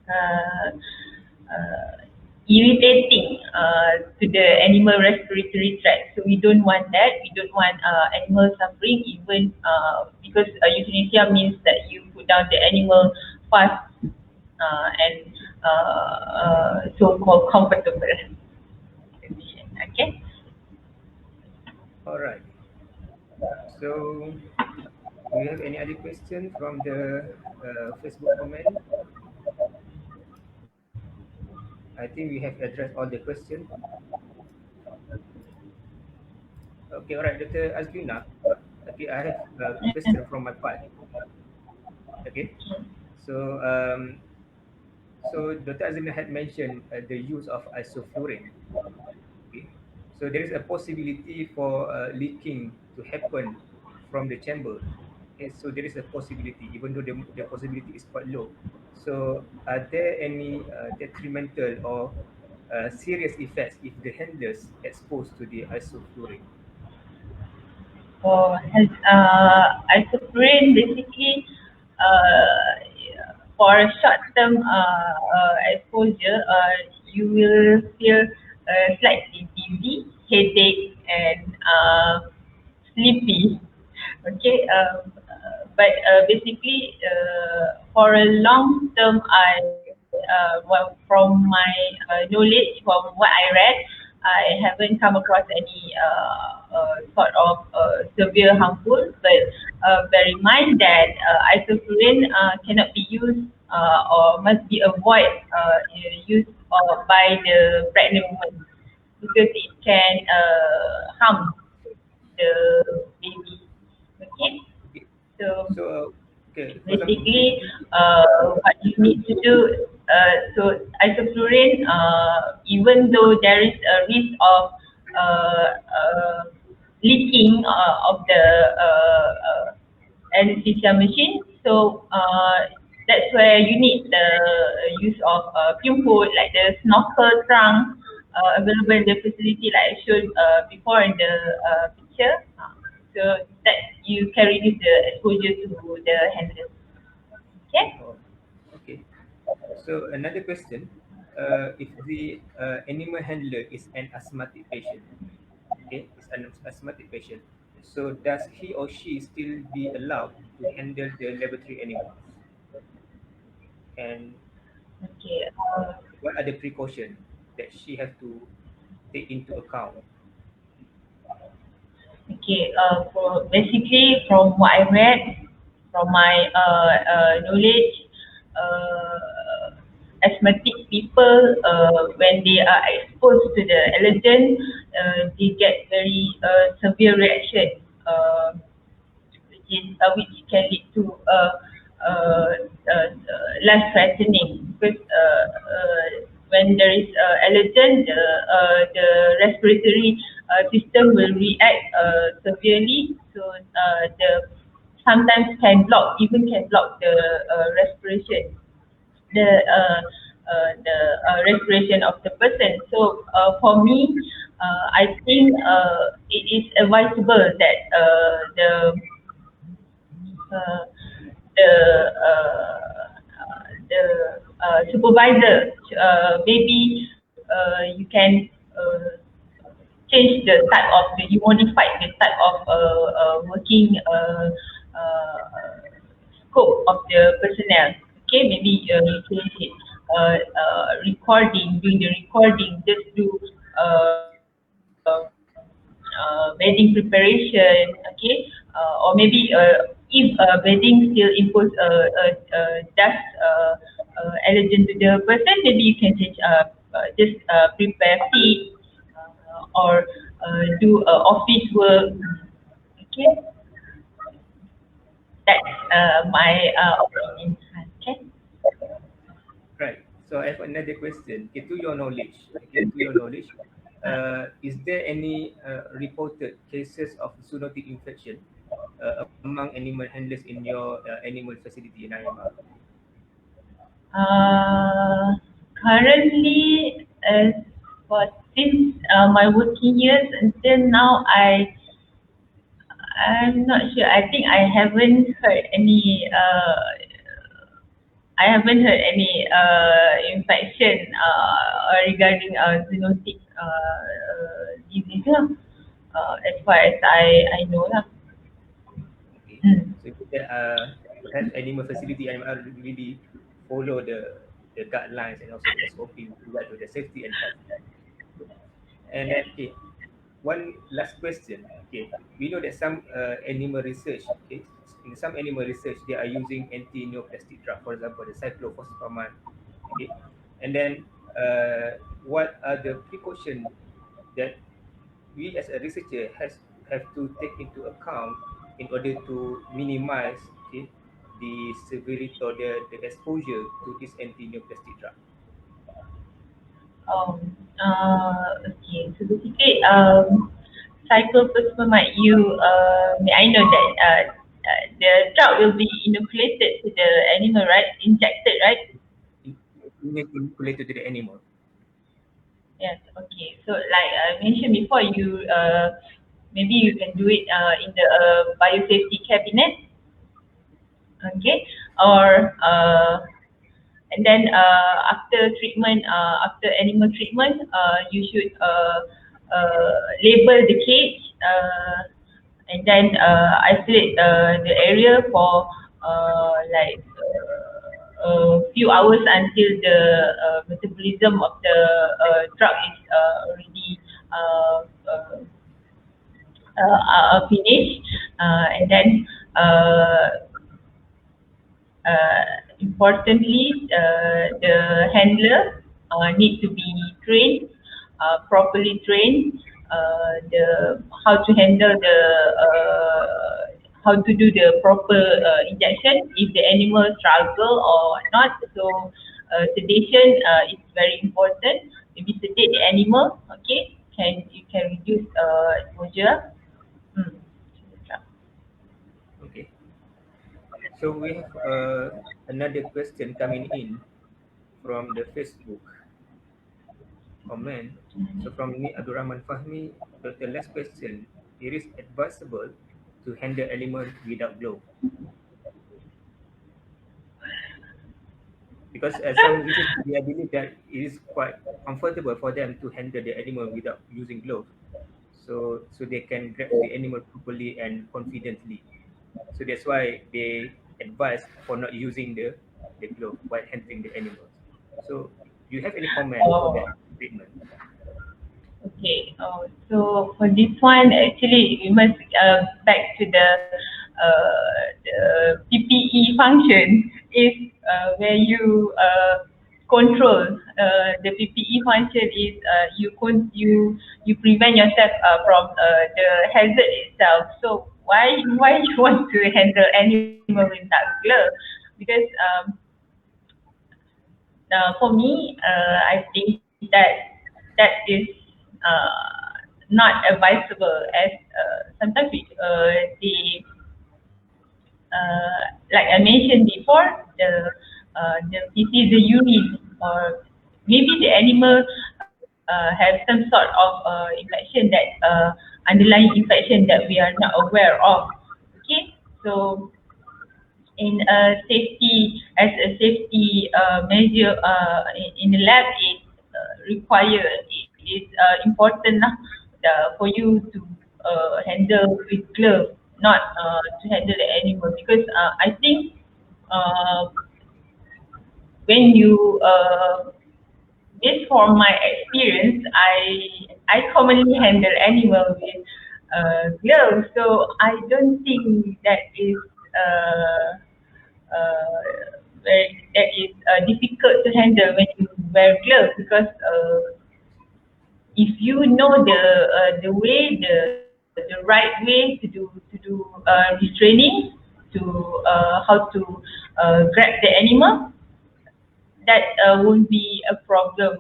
uh, irritating to the animal respiratory tract. So we don't want that. We don't want animal suffering, even because euthanasia means that you put down the animal fast and so-called comfortable. Okay. All right. So do you have any other question from the Facebook comment? I think we have addressed all the questions. Okay, all right, Dr. Azlina. Okay, I have a question from my part. Okay, so Dr. Azlina had mentioned the use of isoflurane. Okay, so there is a possibility for leaking to happen from the chamber. Okay, so there is a possibility, even though the possibility is quite low. So are there any detrimental or serious effects if the handlers exposed to the isoflurane? For isoprene, basically, for short-term exposure, you will feel slightly dizzy, headache, and sleepy. Okay, but basically, for a long term, well, from my knowledge, from what I read, I haven't come across any sort of severe harmful. But bear in mind that isoflurane cannot be used or must be avoided used by the pregnant woman, because it can harm the baby. Okay, Okay, so so okay, for some basically, what you need to do, so isoflurane, even though there is a risk of leaking of the anesthesia machine, so that's where you need the use of fume hood, like the snorkel trunk available in the facility, like I showed before in the picture. So that you can reduce the exposure to the handler. Okay. oh, okay. So another question, if the animal handler is an asthmatic patient, okay, is an asthmatic patient, so does he or she still be allowed to handle the laboratory animals? And Okay. what are the precautions that she have to take into account? Okay. For basically, from what I read, from my knowledge, asthmatic people, when they are exposed to the allergen, they get very severe reaction. which can lead to life-threatening, because when there is allergen, the respiratory system will react severely. So the sometimes can block the respiration, the respiration of the person. So for me, I think it is advisable that uh, the supervisor, maybe you can change the type of you modify the type of working scope of the personnel. Okay, maybe you change it. Recording, doing the recording, just do bedding preparation. Okay, or maybe if bedding still impose dust allergen to the person, maybe you can change just prepare feed or do office work. Okay, that's my opinion. Okay. Right. So I have another question. Okay, to your knowledge, is there any reported cases of zoonotic infection among animal handlers in your animal facility in IMR? Currently, as for since my working years until now, I'm not sure. I think I haven't heard any. I haven't heard any infection regarding zoonotic disease lah. As far as I know lah. Okay. Mm. So that perhaps animal facility IMR really follow the guidelines and also the SOP with regard to the safety and health. And then, okay, one last question. Okay, we know that some animal research, okay, in some animal research, they are using anti-neoplastic drug, for example, the cyclophosphamide. Okay, and then what are the precautions that we as a researcher have to take into account in order to minimize, okay, the severity or the exposure to this anti-neoplastic drug? Okay. So basically, cyclophosphamide, may I know that the drug will be inoculated to the animal, right? Injected, right? Related to the animal. Yes. Okay. So like I mentioned before, maybe you can do it in the biosafety cabinet. Okay. Or and then after treatment, after animal treatment, you should label the cage, and then isolate the area for like a few hours until the metabolism of the drug is already uh, uh, finished, and then uh, importantly, the handler need to be trained, properly trained, the how to handle the how to do the proper injection if the animal struggle or not. So sedation is very important. Maybe sedate the animal. Okay, you can reduce exposure. Mm. Okay. So we have another question coming in from the Facebook comment. So from Ni Abdul Rahman Fahmi, the last question, it is advisable to handle animal without glove? Because some research, I believe that it is quite comfortable for them to handle the animal without using gloves. So they can grab the animal properly and confidently. So that's why they advise for not using the glove while handling the animals. So do you have any comment for that Oh. statement? Okay, so for this one, actually, we must back to the PPE function is where you control. The PPE function is you prevent yourself from the hazard itself. So why you want to handle animal without glove? Because for me, I think that is not advisable, as sometimes like I mentioned before, the feces, the urine, or maybe the animal have some sort of infection, that underlying infection that we are not aware of. Okay, so in a safety, as a safety measure in the lab, it require, it is important lah, for you to handle with glove, not to handle the animal, because I think uh, when you based from my experience, I commonly handle animal with gloves, so I don't think that is uh, that is difficult to handle when you wear gloves, because if you know the way, the right way to do restraining, to how to grab the animal, that won't be a problem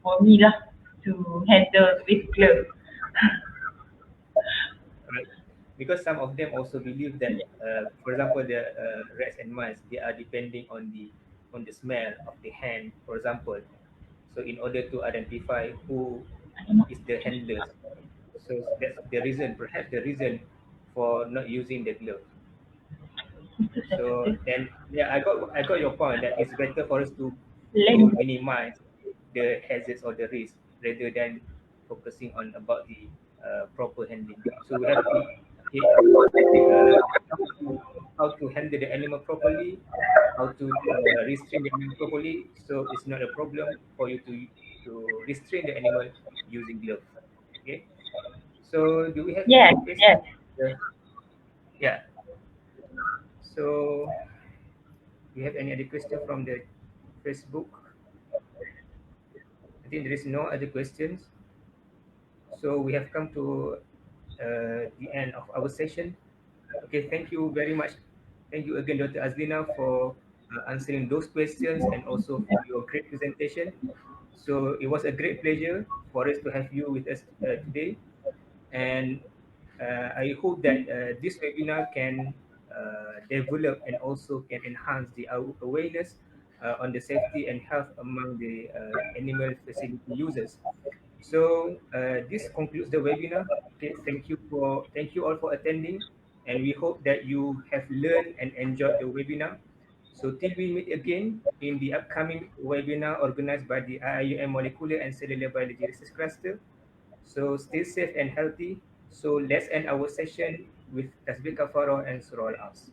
for me lah, to handle with gloves. Right. Because some of them also believe that, for example, the rats and mice, they are depending on the smell of the hand, for example. So in order to identify who is the handlers, so that's the reason, perhaps the reason for not using the glove. Itu So sensitive. then, yeah, I got your point that it's better for us to Length. minimize the hazards or the risk rather than focusing on about the proper handling. So we have to, okay, how to handle the animal properly, how to restrain the animal properly. So it's not a problem for you to restrain the animal using gloves. Okay. So do we have Yes, any yes. questions? Yeah. So do you have any other question from the Facebook? I think there is no other questions. So we have come to the end of our session. Okay, thank you very much. Thank you again, Dr. Azlina, for answering those questions and also for your great presentation. So it was a great pleasure for us to have you with us today. And I hope that this webinar can develop and also can enhance the awareness on the safety and health among the animal facility users. So this concludes the webinar. Okay, thank you all for attending, and we hope that you have learned and enjoyed the webinar. So till we meet again in the upcoming webinar organized by the IIUM Molecular and Cellular Biology Research Cluster. So stay safe and healthy. So let's end our session with Tasbih Kafaro and Surah Al-As.